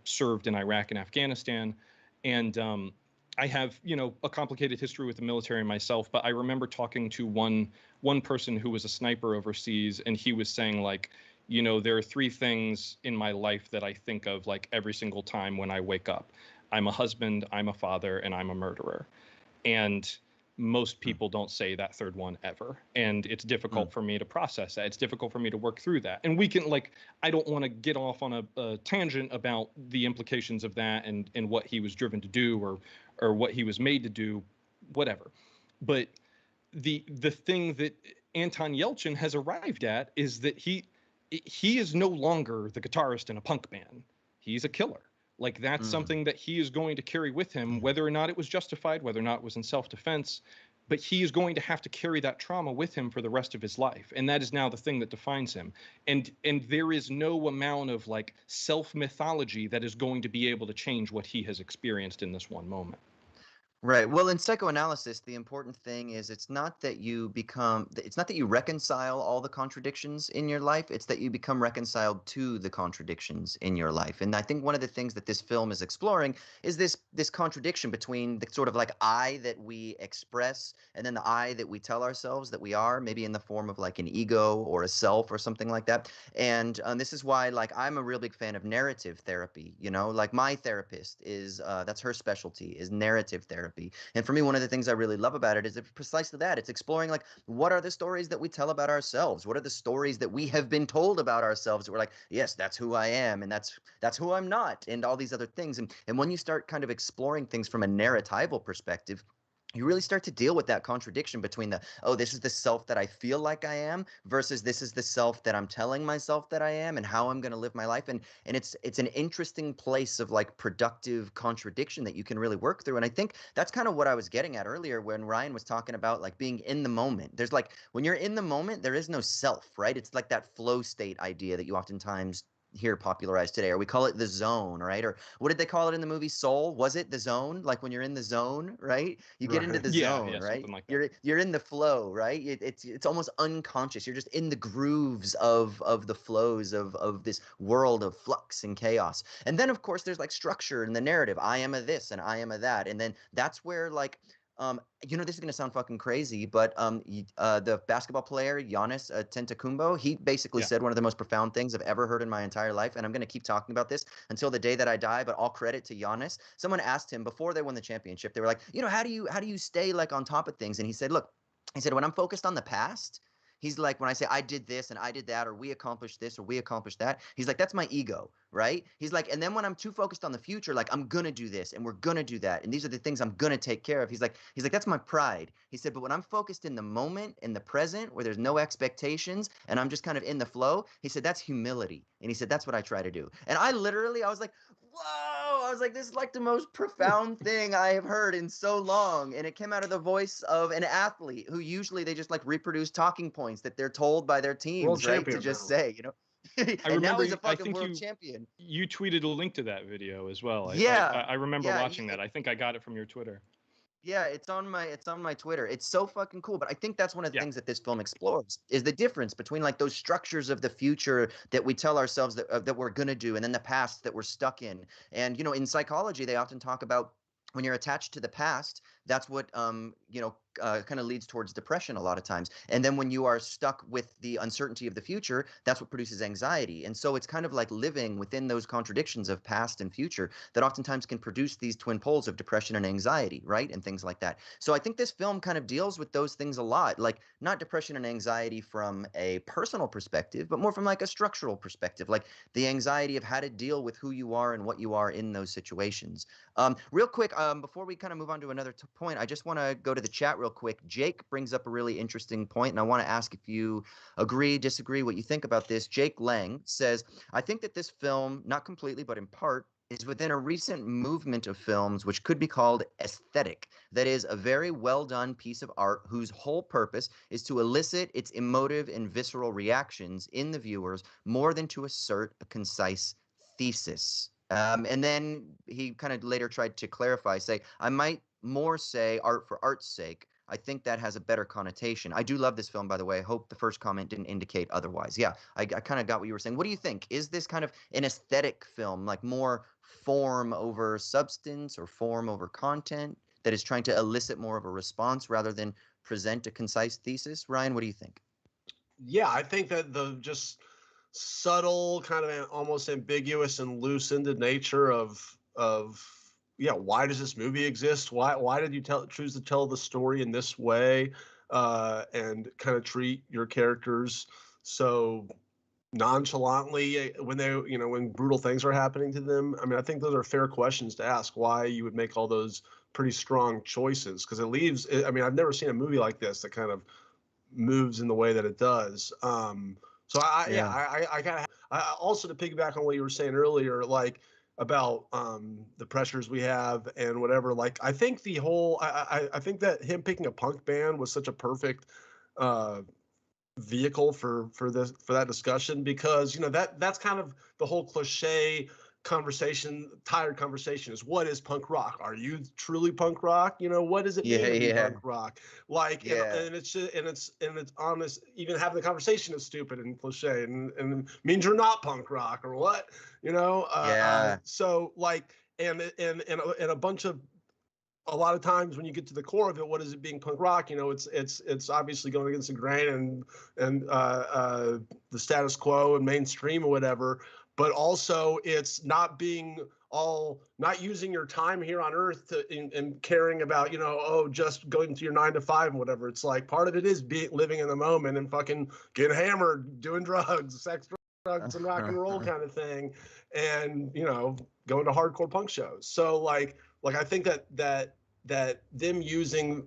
served in Iraq and Afghanistan, and I have, you know, a complicated history with the military myself. But I remember talking to one person who was a sniper overseas, and he was saying like, you know, there are 3 things in my life that I think of like every single time when I wake up. I'm a husband, I'm a father, and I'm a murderer. And most people don't say that third one ever. And it's difficult for me to process that. It's difficult for me to work through that. And we can, like, I don't want to get off on a tangent about the implications of that and what he was driven to do or what he was made to do, whatever. But the thing that Anton Yelchin has arrived at is that he is no longer the guitarist in a punk band. He's a killer. Like, that's something that he is going to carry with him, whether or not it was justified, whether or not it was in self-defense. But he is going to have to carry that trauma with him for the rest of his life. And that is now the thing that defines him. And there is no amount of like self-mythology that is going to be able to change what he has experienced in this one moment. Right. Well, in psychoanalysis, the important thing is it's not that you reconcile all the contradictions in your life. It's that you become reconciled to the contradictions in your life. And I think one of the things that this film is exploring is this contradiction between the sort of like I that we express and then the I that we tell ourselves that we are, maybe in the form of like an ego or a self or something like that. And this is why, like, I'm a real big fan of narrative therapy. You know, like my therapist is that's her specialty, is narrative therapy. And for me, one of the things I really love about it is precisely that. It's exploring like, what are the stories that we tell about ourselves? What are the stories that we have been told about ourselves that we're like, yes, that's who I am, and that's who I'm not, and all these other things. And when you start kind of exploring things from a narratival perspective, you really start to deal with that contradiction between the, oh, this is the self that I feel like I am versus this is the self that I'm telling myself that I am and how I'm going to live my life. And it's an interesting place of like productive contradiction that you can really work through. And I think that's kind of what I was getting at earlier when Ryan was talking about like being in the moment. There's like, when you're in the moment, there is no self, right? It's like that flow state idea that you oftentimes hear popularized today, or we call it the zone, right? Or what did they call it in the movie Soul? Was it the zone? Like when you're in the zone, right? You get into the zone, right? Something like that. You're in the flow, right? It's almost unconscious. You're just in the grooves of the flows of this world of flux and chaos. And then of course there's like structure in the narrative. I am a this and I am a that, and then that's where like you know, this is going to sound fucking crazy, but the basketball player Giannis Antetokounmpo, he basically said one of the most profound things I've ever heard in my entire life, and I'm going to keep talking about this until the day that I die. But all credit to Giannis. Someone asked him before they won the championship. They were like, you know, how do you stay like on top of things? And he said, look, he said, when I'm focused on the past. He's like, when I say I did this and I did that, or we accomplished this or we accomplished that, he's like, that's my ego, right? He's like, and then when I'm too focused on the future, like I'm gonna do this and we're gonna do that, and these are the things I'm gonna take care of. He's like, that's my pride. He said, but when I'm focused in the moment, in the present, where there's no expectations and I'm just kind of in the flow, he said, that's humility. And he said, that's what I try to do. And I was like, whoa, I was like, this is like the most profound thing I have heard in so long. And it came out of the voice of an athlete who usually they just like reproduce talking points that they're told by their teams, right? To just say, you know. And now he's a fucking world champion. You tweeted a link to that video as well. Yeah. I remember watching that. I think I got it from your Twitter. Yeah, it's on my Twitter. It's so fucking cool. But I think that's one of the things that this film explores is the difference between like those structures of the future that we tell ourselves that we're gonna do, and then the past that we're stuck in. And you know, in psychology, they often talk about when you're attached to the past, that's what you know, kind of leads towards depression a lot of times. And then when you are stuck with the uncertainty of the future, that's what produces anxiety. And so it's kind of like living within those contradictions of past and future that oftentimes can produce these twin poles of depression and anxiety, right? And things like that. So I think this film kind of deals with those things a lot, like not depression and anxiety from a personal perspective, but more from like a structural perspective, like the anxiety of how to deal with who you are and what you are in those situations. Real quick, before we kind of move on to another point, I just want to go to the chat real quick. Jake brings up a really interesting point, and I want to ask if you agree, disagree, what you think about this. Jake Lang says, I think that this film, not completely, but in part, is within a recent movement of films which could be called aesthetic. That is, a very well done piece of art whose whole purpose is to elicit its emotive and visceral reactions in the viewers more than to assert a concise thesis. And then he kind of later tried to clarify, say, I might more say art for art's sake. I think that has a better connotation. I do love this film, by the way. I hope the first comment didn't indicate otherwise. Yeah, I kind of got what you were saying. What do you think? Is this kind of an aesthetic film, like more form over substance or form over content, that is trying to elicit more of a response rather than present a concise thesis? Ryan, what do you think? Yeah, I think that the just subtle, kind of almost ambiguous and loose-ended nature of yeah, why does this movie exist? Why did you choose to tell the story in this way, and kind of treat your characters so nonchalantly when they, when brutal things are happening to them? I mean, I think those are fair questions to ask, why you would make all those pretty strong choices, because it leaves, I mean, I've never seen a movie like this that kind of moves in the way that it does. So Yeah. I kind of, also to piggyback on what you were saying earlier, like about the pressures we have and whatever. Like, I think the whole, I think that him picking a punk band was such a perfect vehicle for that discussion, because that's kind of the whole cliche conversation, tired conversation, is what is punk rock? Are you truly punk rock? What does it mean Yeah, to be yeah, punk rock? Like, yeah, and it's just, and it's honest, even having the conversation is stupid and cliche, and means you're not punk rock, or what, yeah, so like, and a bunch of, a lot of times when you get to the core of it, what is it being punk rock? It's obviously going against the grain and the status quo and mainstream or whatever. But also, it's not not using your time here on Earth and caring about, just going to your 9 to 5 and whatever. It's like, part of it is living in the moment and fucking getting hammered, doing drugs, sex, drugs, and rock and roll kind of thing, and going to hardcore punk shows. So like I think that them using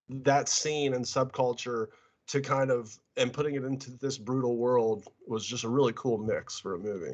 that scene and subculture to kind of, and putting it into this brutal world, was just a really cool mix for a movie.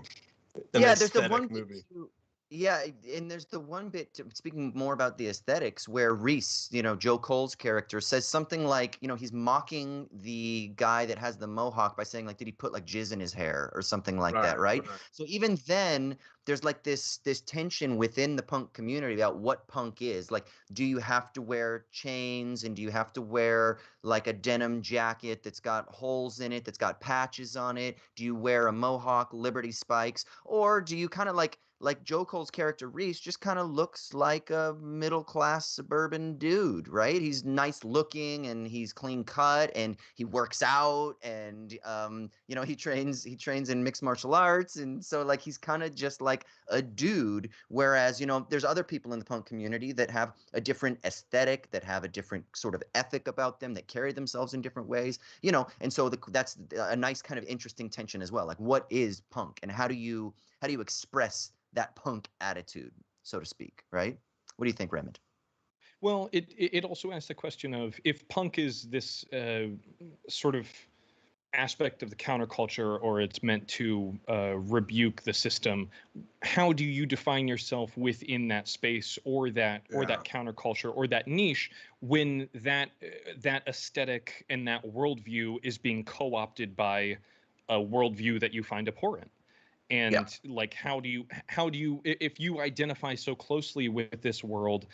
An yeah. There's the one aesthetic bit movie. too. Yeah, and there's the one bit speaking more about the aesthetics, where Reese, Joe Cole's character, says something like, he's mocking the guy that has the mohawk by saying, like, did he put like jizz in his hair or something like that, right? Right. So even then, there's like this tension within the punk community about what punk is. Like, do you have to wear chains, and do you have to wear like a denim jacket that's got holes in it, that's got patches on it? Do you wear a mohawk, Liberty spikes, or do you kind of like Joe Cole's character Reese just kind of looks like a middle-class suburban dude, right? He's nice looking, and he's clean cut, and he works out, and he trains in mixed martial arts, and so like he's kind of just like a dude. Whereas there's other people in the punk community that have a different aesthetic, that have a different sort of ethic about them, that carry themselves in different ways, and so that's a nice kind of interesting tension as well. Like, what is punk, and how do you express that punk attitude, so to speak, right? What do you think, Raymond? Well, it also asks the question of, if punk is this sort of aspect of the counterculture, or it's meant to rebuke the system, how do you define yourself within that space, or that counterculture, or that niche, when that aesthetic and that worldview is being co-opted by a worldview that you find abhorrent? And like, how do you, if you identify so closely with this world,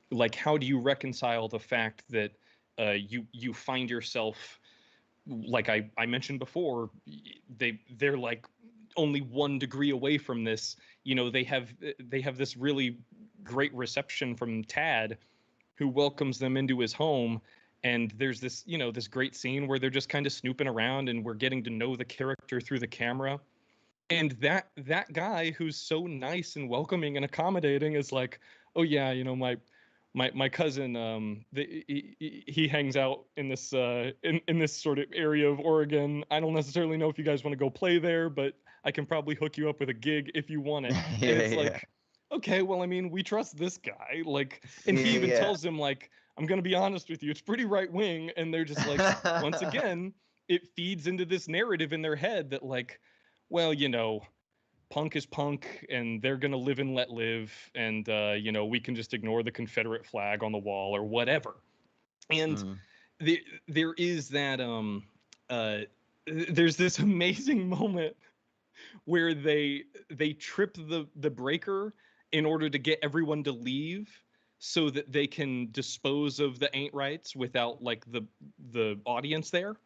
like, how do you reconcile the fact that you find yourself, like I mentioned before, they're like only 1 degree away from this. They have this really great reception from Tad, who welcomes them into his home. And there's this, this great scene where they're just kind of snooping around, and we're getting to know the character through the camera. And that guy who's so nice and welcoming and accommodating is like, oh yeah, my cousin, he hangs out in this in this sort of area of Oregon. I don't necessarily know if you guys want to go play there, but I can probably hook you up with a gig if you want it. Yeah, And it's yeah, like, okay, well, I mean, we trust this guy. Like, and he even yeah, tells him like, I'm gonna be honest with you, it's pretty right wing, and they're just like, once again, it feeds into this narrative in their head that like, well, punk is punk, and they're gonna live and let live, and we can just ignore the Confederate flag on the wall or whatever. And Mm. there is that there's this amazing moment where they trip the breaker in order to get everyone to leave so that they can dispose of the ain't rights without like the audience there.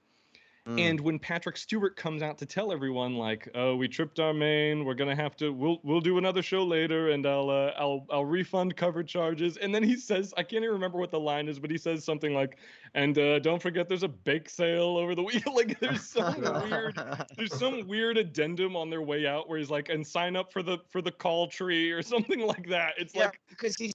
Mm. And when Patrick Stewart comes out to tell everyone, like, "Oh, we tripped our main. We're gonna have to. We'll do another show later, and I'll refund cover charges." And then he says, I can't even remember what the line is, but he says something like, "And don't forget, there's a bake sale over the week." Like, there's some weird addendum on their way out where he's like, "And sign up for the call tree" or something like that. It's Yeah, like, because he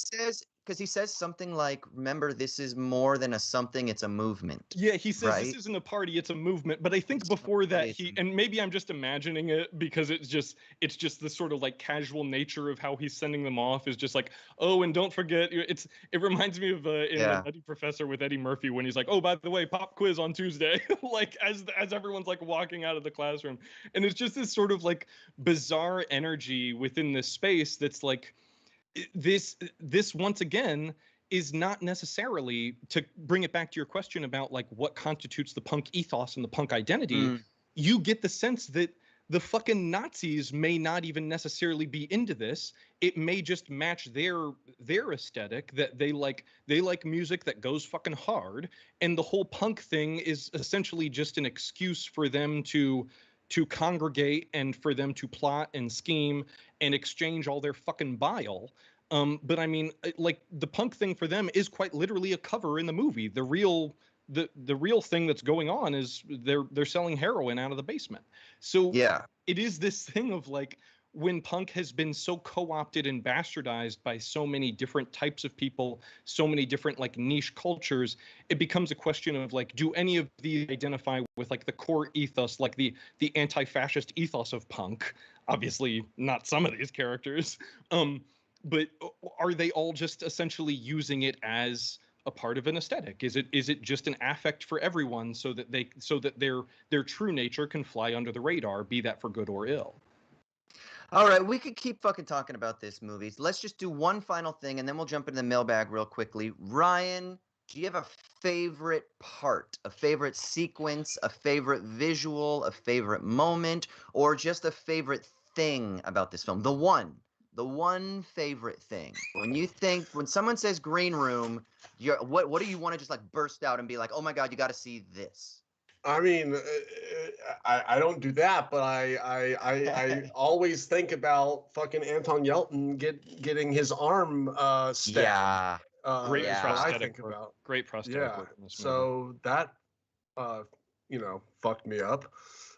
says something like, "Remember, this is more than a something; it's a movement." yeah, he says this Right? isn't a party, it's a movement. But I think It's not before a that, party, and maybe I'm just imagining it because it's just the sort of like casual nature of how he's sending them off is just like, "Oh, and don't forget," it reminds me of in the Yeah. Nutty Professor with Eddie Murphy when he's like, "Oh, by the way, pop quiz on Tuesday," like as everyone's like walking out of the classroom, and it's just this sort of like bizarre energy within this space that's like this once again is not necessarily, to bring it back to your question about like what constitutes the punk ethos and the punk identity. Mm. You get the sense that the fucking Nazis may not even necessarily be into this. It may just match their aesthetic, that they like music that goes fucking hard, and the whole punk thing is essentially just an excuse for them to congregate and for them to plot and scheme and exchange all their fucking bile. But I mean, like the punk thing for them is quite literally a cover in the movie. The real thing that's going on is they're selling heroin out of the basement. So Yeah. it is this thing of like, when punk has been so co-opted and bastardized by so many different types of people, so many different like niche cultures, it becomes a question of like, do any of these identify with like the core ethos, like the anti-fascist ethos of punk? Obviously not some of these characters. But are they all just essentially using it as a part of an aesthetic? Is it just an affect for everyone so that their true nature can fly under the radar, be that for good or ill? All right, we could keep fucking talking about this movie. Let's just do one final thing, and then we'll jump into the mailbag real quickly. Ryan, do you have a favorite part, a favorite sequence, a favorite visual, a favorite moment, or just a favorite thing about this film? The one favorite thing. When someone says green room, what do you want to just like burst out and be like, "Oh my God, you got to see this"? I mean, I don't do that, but I always think about fucking Anton Yelton getting his arm stabbed. Yeah. Great Is what I prosthetic think work. about. Great prosthetic Yeah. work in this movie. So that fucked me up.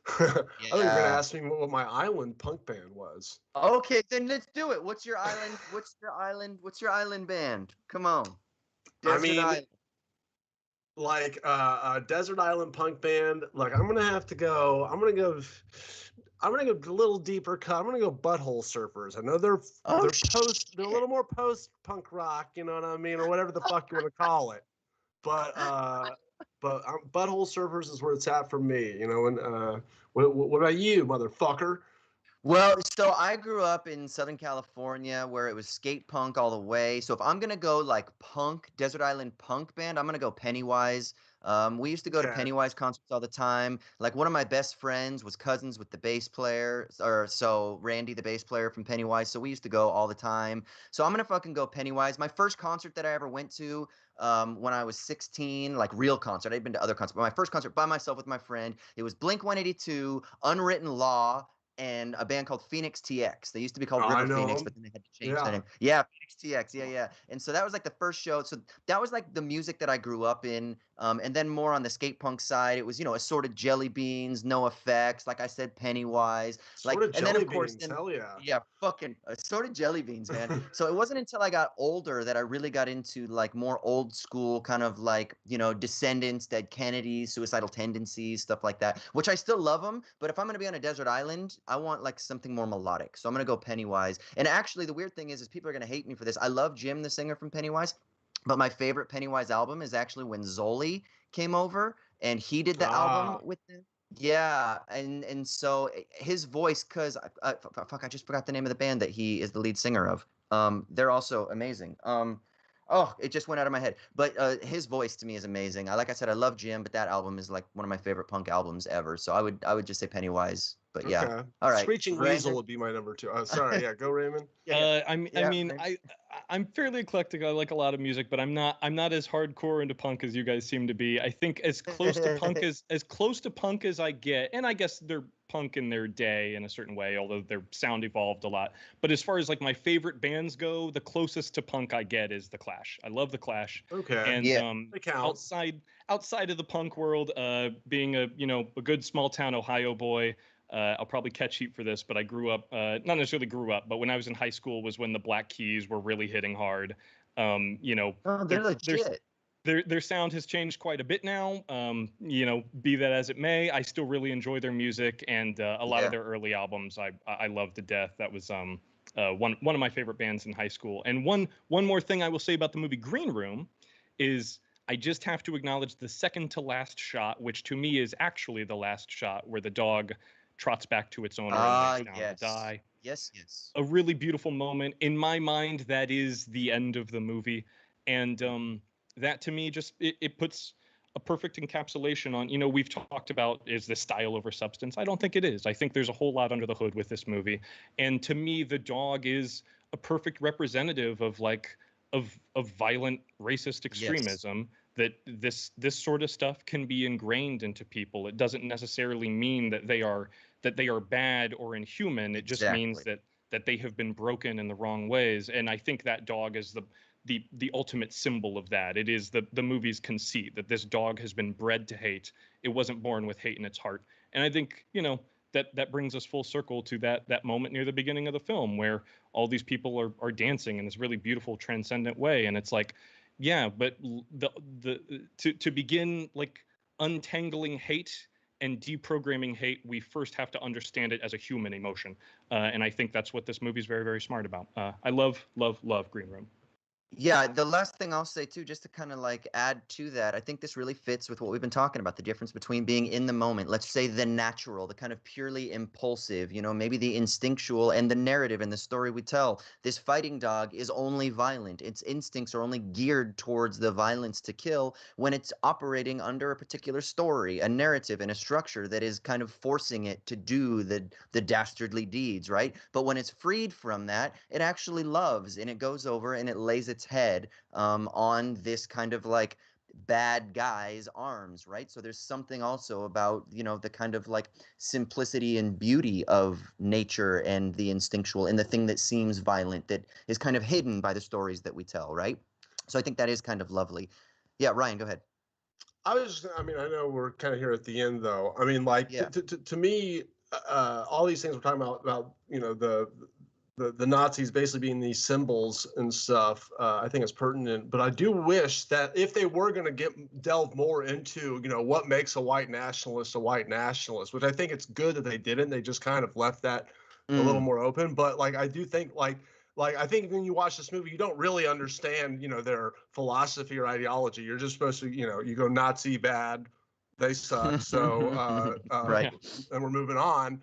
I thought you were gonna Yeah. ask me what my island punk band was. Okay, then let's do it. What's your island? What's your island band? Come on. I Desert mean, Island. like a desert island punk band. Like I'm gonna go a little deeper cut. I'm gonna go Butthole Surfers. I know they're a little more post punk rock, you know what I mean, or whatever the fuck you want to call it. But Butthole Surfers is where it's at for me, you know. And what about you, motherfucker? Well, so I grew up in Southern California where it was skate punk all the way. So if I'm gonna go like punk, desert island punk band, I'm gonna go Pennywise. We used to go to Okay. Pennywise concerts all the time. Like one of my best friends was cousins with the bass player, or so Randy, the bass player from Pennywise. So we used to go all the time. So I'm gonna fucking go Pennywise. My first concert that I ever went to, when I was 16, like real concert. I'd been to other concerts, but my first concert by myself with my friend, it was Blink 182, Unwritten Law, and a band called Phoenix TX. They used to be called Oh, I River know Phoenix, them. but then they had to change Yeah. their name. Yeah, Phoenix TX. Yeah, yeah. And so that was like the first show. So that was like the music that I grew up in. And then more on the skate punk side, it was, assorted Jelly Beans, No Effects, like I said, Pennywise. Sort of And then Jelly of course, Beans. Hell yeah. yeah, fucking assorted Jelly Beans, man. So it wasn't until I got older that I really got into like more old school kind of like, Descendants, Dead Kennedys, Suicidal Tendencies, stuff like that, which I still love them. But if I'm going to be on a desert island, I want like something more melodic. So I'm going to go Pennywise. And actually, the weird thing is people are going to hate me for this. I love Jim, the singer from Pennywise. But my favorite Pennywise album is actually when Zoli came over and he did the album Ah, with them. Yeah, and so his voice, because fuck, I just forgot the name of the band that he is the lead singer of. They're also amazing. Oh, it just went out of my head. But his voice to me is amazing. Like I said, I love Jim, but that album is like one of my favorite punk albums ever. So I would just say Pennywise. But yeah, okay. all right, Screeching Weasel Raymond. would be my number two. Sorry, yeah, go Raymond. Yeah, yeah, I yeah. mean, I'm fairly eclectic. I like a lot of music, but I'm not as hardcore into punk as you guys seem to be. I think as close to punk as I get, and I guess they're punk in their day in a certain way, although their sound evolved a lot. But as far as like my favorite bands go, the closest to punk I get is The Clash. I love The Clash, Okay, and Yeah. they count. outside of the punk world, being a good small town Ohio boy. I'll probably catch heat for this, but I grew up, not necessarily grew up, but when I was in high school was when the Black Keys were really hitting hard. You know, Oh, they're legit. their sound has changed quite a bit now. Be that as it may, I still really enjoy their music, and a lot of Yeah. their early albums I love to death. That was one of my favorite bands in high school. And one more thing I will say about the movie Green Room is I just have to acknowledge the second to last shot, which to me is actually the last shot, where the dog trots back to its owner and lays down to Yes. die. Yes, yes. A really beautiful moment. In my mind, that is the end of the movie. And that to me just it puts a perfect encapsulation on, we've talked about, is this style over substance? I don't think it is. I think there's a whole lot under the hood with this movie. And to me, the dog is a perfect representative of of violent racist Yes. extremism, that this sort of stuff can be ingrained into people. It doesn't necessarily mean that they are bad or inhuman. It just means Exactly. that they have been broken in the wrong ways. And I think that dog is the ultimate symbol of that. It is the movie's conceit that this dog has been bred to hate. It wasn't born with hate in its heart. And I think, that brings us full circle to that moment near the beginning of the film where all these people are dancing in this really beautiful transcendent way. And it's like, yeah, but to begin like untangling hate and deprogramming hate, we first have to understand it as a human emotion. And I think that's what this movie is very, very smart about. I love, love, love Green Room. Yeah, the last thing I'll say too, just to kind of like add to that, I think this really fits with what we've been talking about, the difference between being in the moment, let's say the natural, the kind of purely impulsive, maybe the instinctual, and the narrative and the story we tell. This fighting dog is only violent. Its instincts are only geared towards the violence to kill when it's operating under a particular story, a narrative, and a structure that is kind of forcing it to do the dastardly deeds, right? But when it's freed from that, it actually loves and it goes over and it lays its head on this kind of like bad guy's arms, right? So there's something also about, the kind of like simplicity and beauty of nature and the instinctual and the thing that seems violent that is kind of hidden by the stories that we tell, right? So I think that is kind of lovely. Yeah, Ryan, go ahead. I mean, I know we're kind of here at the end, though. I mean, like Yeah. to me, all these things we're talking about the Nazis basically being these symbols and stuff, I think is pertinent. But I do wish that if they were going to delve more into, what makes a white nationalist, which I think it's good that they didn't. They just kind of left that a little Mm, more open. But like, I do think like I think when you watch this movie, you don't really understand, their philosophy or ideology. You're just supposed to, you go Nazi bad, they suck. So right. Yeah. and we're moving on,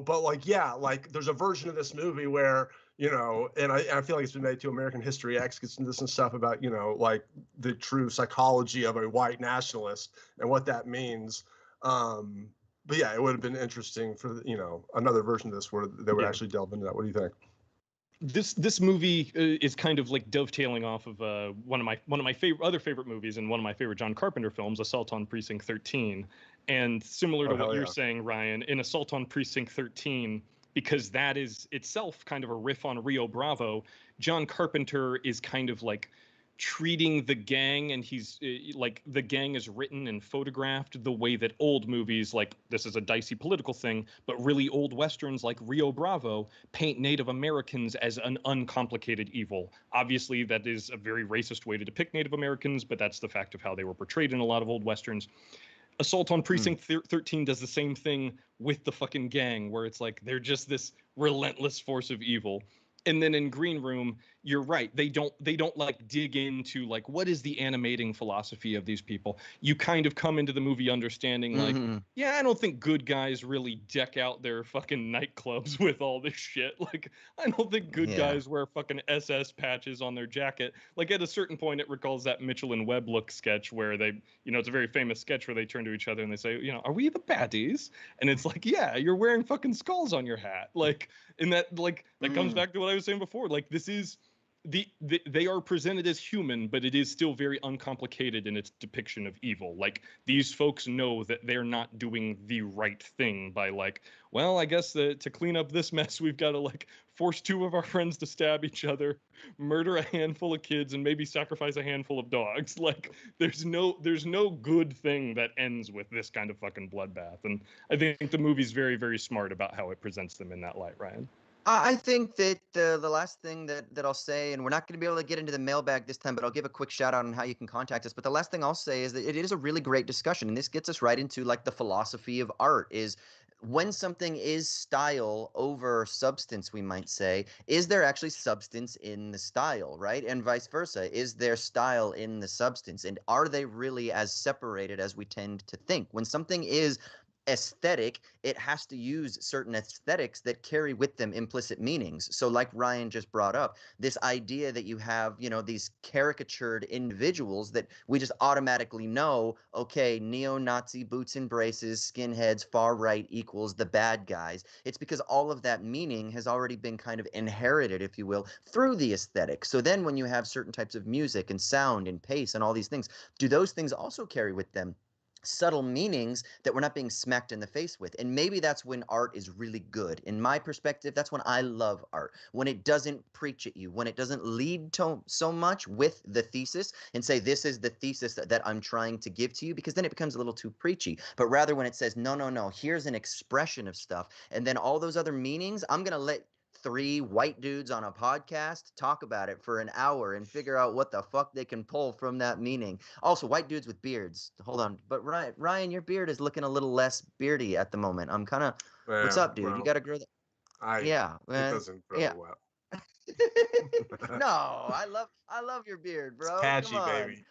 but like, yeah, like there's a version of this movie where, and I feel like it's been made to American History X gets into some stuff about, like the true psychology of a white nationalist and what that means. But yeah, it would have been interesting for, another version of this where they would Yeah. actually delve into that. What do you think? This movie is kind of like dovetailing off of one of my favorite movies and one of my favorite John Carpenter films, Assault on Precinct 13. And similar to Oh, what hell you're yeah. saying, Ryan, in Assault on Precinct 13, because that is itself kind of a riff on Rio Bravo, John Carpenter is kind of like treating the gang, and he's like the gang is written and photographed the way that old movies, like this is a dicey political thing, but really old westerns like Rio Bravo paint Native Americans as an uncomplicated evil. Obviously, that is a very racist way to depict Native Americans, but that's the fact of how they were portrayed in a lot of old westerns. Assault on Mm, Precinct 13 does the same thing with the fucking gang, where it's like they're just this relentless force of evil. And then in Green Room, you're right. They don't like dig into like what is the animating philosophy of these people. You kind of come into the movie understanding like, yeah, I don't think good guys really deck out their fucking nightclubs with all this shit. Like, I don't think good guys wear fucking SS patches on their jacket. Like, at a certain point, it recalls that Mitchell and Webb look sketch where they, it's a very famous sketch where they turn to each other and they say, are we the baddies? And it's like, yeah, you're wearing fucking skulls on your hat. Like, and that, like, that comes back to what I was saying before. Like, this is, they are presented as human, but it is still very uncomplicated in its depiction of evil. Like, these folks know that they're not doing the right thing by like, well, I guess to clean up this mess, we've got to like force two of our friends to stab each other, murder a handful of kids, and maybe sacrifice a handful of dogs. Like, there's no good thing that ends with this kind of fucking bloodbath. And I think the movie's very, very smart about how it presents them in that light, Ryan. I think that the last thing that I'll say, and we're not going to be able to get into the mailbag this time, but I'll give a quick shout out on how you can contact us. But the last thing I'll say is that it is a really great discussion, and this gets us right into like the philosophy of art is when something is style over substance, we might say, is there actually substance in the style, right? And vice versa. Is there style in the substance? And are they really as separated as we tend to think? When something is aesthetic, it has to use certain aesthetics that carry with them implicit meanings. So like Ryan just brought up, this idea that you have, these caricatured individuals that we just automatically know, okay, neo-Nazi boots and braces, skinheads, far right equals the bad guys. It's because all of that meaning has already been kind of inherited, if you will, through the aesthetic. So then when you have certain types of music and sound and pace and all these things, do those things also carry with them subtle meanings that we're not being smacked in the face with? And maybe that's when art is really good. In my perspective, that's when I love art. When it doesn't preach at you, when it doesn't lead to so much with the thesis and say, this is the thesis that I'm trying to give to you, because then it becomes a little too preachy. But rather when it says, no, here's an expression of stuff. And then all those other meanings, I'm going to let three white dudes on a podcast talk about it for an hour and figure out what the fuck they can pull from that meaning. Also, white dudes with beards. Hold on. But Ryan, your beard is looking a little less beardy at the moment. I'm kind of, what's up, dude? Well, you got to grow that. Yeah. It doesn't grow well. No, I love your beard, bro. It's patchy, come on. baby.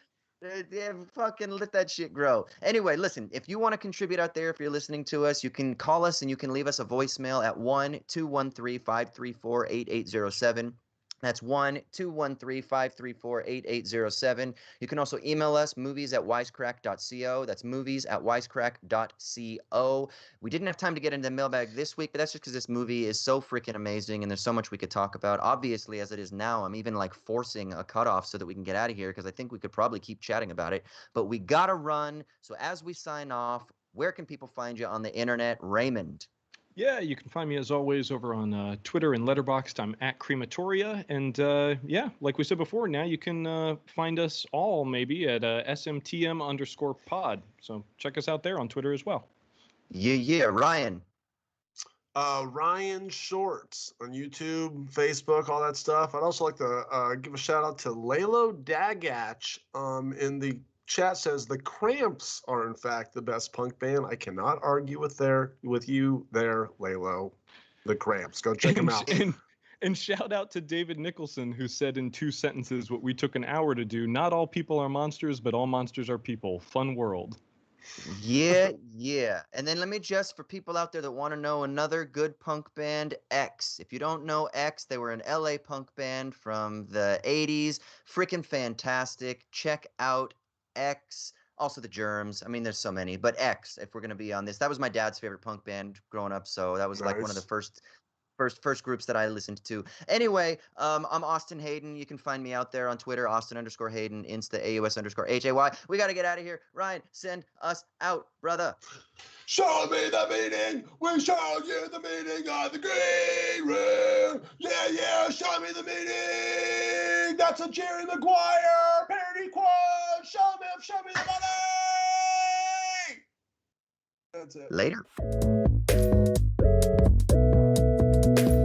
Yeah, fucking let that shit grow. Anyway, listen, if you want to contribute out there, if you're listening to us, you can call us and you can leave us a voicemail at 1-213-534-8807. That's 1-213-534-8807. You can also email us, movies@wisecrack.co. That's movies@wisecrack.co. We didn't have time to get into the mailbag this week, but that's just because this movie is so freaking amazing and there's so much we could talk about. Obviously, as it is now, I'm even like forcing a cutoff so that we can get out of here because I think we could probably keep chatting about it. But we got to run. So as we sign off, where can people find you on the internet, Raymond? Yeah, you can find me as always over on Twitter and Letterboxd. I'm at Crematoria. And yeah, like we said before, now you can find us all maybe at SMTM_pod. So check us out there on Twitter as well. Yeah, Ryan. Ryan Shorts on YouTube, Facebook, all that stuff. I'd also like to give a shout out to Lalo Dagach in the chat says the Cramps are in fact the best punk band. I cannot argue with you there, Lalo. The Cramps. Go check them out. And shout out to David Nicholson, who said in 2 sentences what we took an hour to do. Not all people are monsters, but all monsters are people. Fun world. Yeah. And then let me just, for people out there that want to know another good punk band, X. If you don't know X, they were an LA punk band from the 80s. Freaking fantastic. Check out X. Also the Germs. I mean, there's so many, but X, if we're going to be on this. That was my dad's favorite punk band growing up, so that was like one of the first groups that I listened to. Anyway, I'm Austin Hayden. You can find me out there on Twitter, Austin_Hayden, Insta, AUS_HAY. We got to get out of here. Ryan, send us out, brother. Show me the meaning. We show you the meaning of the green room. Yeah, show me the meaning. That's a Jerry Maguire parody quote. Show me the money. That's it. Later.